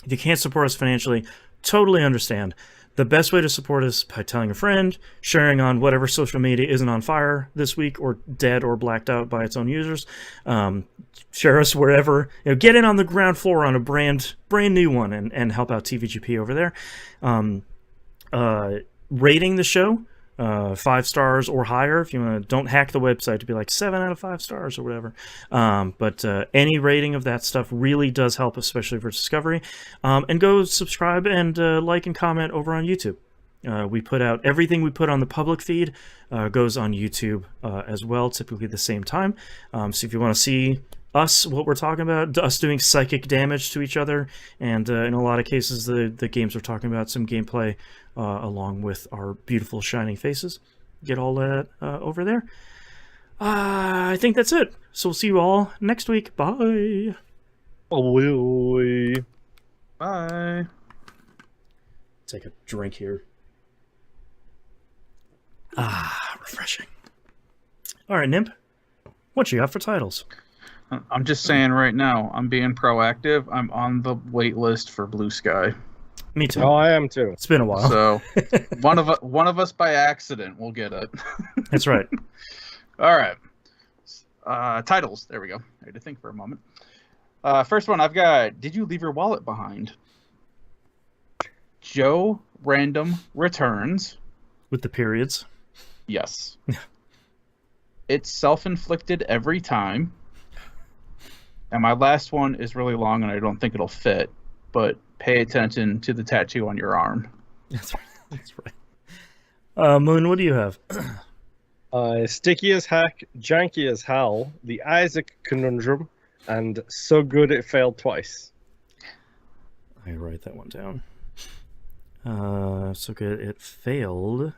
If you can't support us financially, totally understand. The best way to support us by telling a friend, sharing on whatever social media isn't on fire this week or dead or blacked out by its own users. Share us wherever. Get in on the ground floor on a brand new one and help out TVGP over there. Rating the show, 5 stars or higher. If you want to, don't hack the website to be like 7 out of 5 stars or whatever. But any rating of that stuff really does help, especially for discovery. And go subscribe and like and comment over on YouTube. We put out everything we put on the public feed goes on YouTube as well, typically the same time. So if you want to see us, what we're talking about, us doing psychic damage to each other, and in a lot of cases the games we're talking about, some gameplay along with our beautiful shining faces, get all that over there. I think that's it. So we'll see you all next week. Bye. Bye. Take a drink here. Refreshing. All right, Nimp, what you got for titles? I'm just saying right now, I'm being proactive. I'm on the wait list for Blue Sky. Me too. Oh, I am too. It's been a while. So one of us by accident will get it. That's right. All right. Titles. There we go. I had to think for a moment. First one I've got, Did You Leave Your Wallet Behind? Joe Random Returns. With the periods. Yes. It's self-inflicted every time. And my last one is really long and I don't think it'll fit, but pay attention to the tattoo on your arm. That's right. That's right. Moon, what do you have? Sticky as heck, janky as hell, the Isaac Conundrum, and So Good It Failed Twice. I write that one down. So good it failed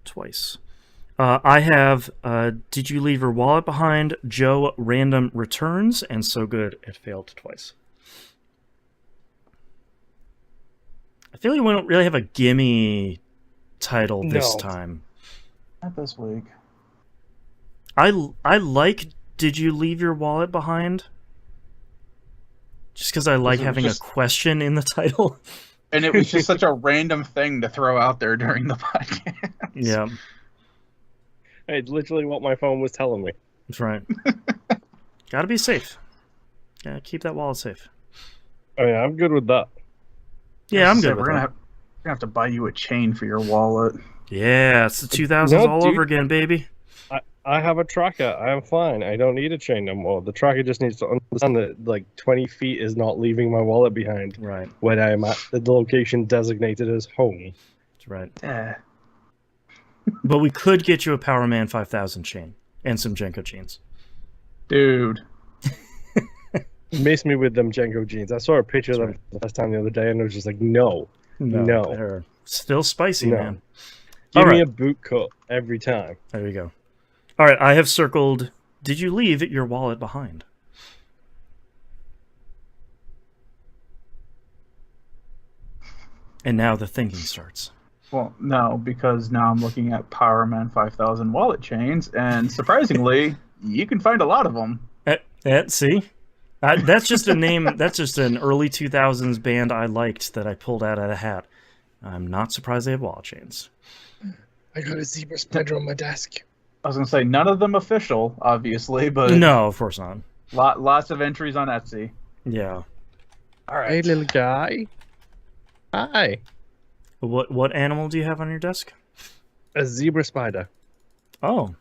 twice. I have Did You Leave Your Wallet Behind? Joe Random Returns, and So Good It Failed Twice. I feel like we don't really have a gimme title this No. time. Not this week. I like Did You Leave Your Wallet Behind? Just because I like it having just- a question in the title. And it was just such a random thing to throw out there during the podcast. Yeah, It's literally what my phone was telling me. that's right. Gotta be safe. Gotta keep that wallet safe. I mean, I'm good with that. Yeah, I'm So good with we're that. gonna have to buy you a chain for your wallet. Yeah, it's the 2000s No, all dude. over again, baby. I have a tracker. I am fine. I don't need a chain no more. The tracker just needs to understand that like 20 feet is not leaving my wallet behind Right, when I'm at the location designated as home. that's right. Yeah. But we could get you a Power Man 5000 chain and some Jenko jeans. Dude. Miss me with them Jenko jeans. I saw a picture of That's them the last time the other day, and I was just like, no. No. They're still spicy, No. man. Give All me right. a boot cut every time. There we go. All right, I have circled, did you leave your wallet behind? And now the thinking starts. Well, no, because now I'm looking at Power Man 5000 wallet chains, and surprisingly, you can find a lot of them. See? That's just a name, that's just an early 2000s band I liked that I pulled out of the hat. I'm not surprised they have wallet chains. I got a zebra spider on my desk. I was gonna say none of them official, obviously, but No, of course not. lots of entries on Etsy. Yeah. All right. Hey, little guy. Hi. What animal do you have on your desk? A zebra spider. Oh,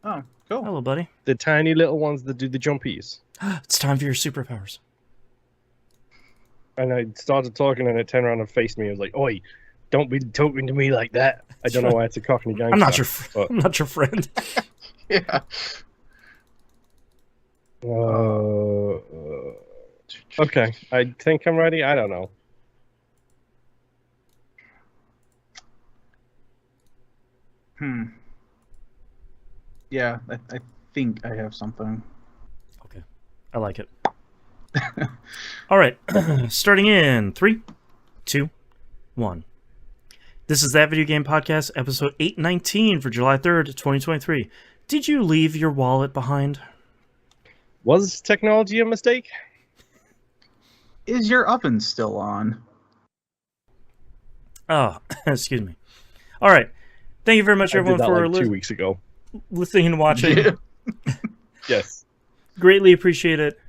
Oh, cool. hello, buddy. The tiny little ones that do the jumpies. It's time for your superpowers. And I started talking, and it turned around and faced me. I was like, "Oi, don't be talking to me like that." I don't know why it's a Cockney gangster. I'm not your but- I'm not your friend. Yeah. Okay, I think I'm ready. I don't know. Yeah, I think I have something. Okay. I like it. All right. Starting in 3, 2, 1. This is That Video Game Podcast, episode 819 for July 3rd, 2023. Did you leave your wallet behind? Was technology a mistake? Is your oven still on? Oh, excuse me. All right. Thank you very much, I everyone, did that for like 2 weeks ago. listening and watching. Yeah. Yes. Greatly appreciate it.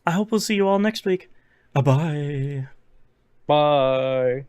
I hope we'll see you all next week. Bye-bye. Bye.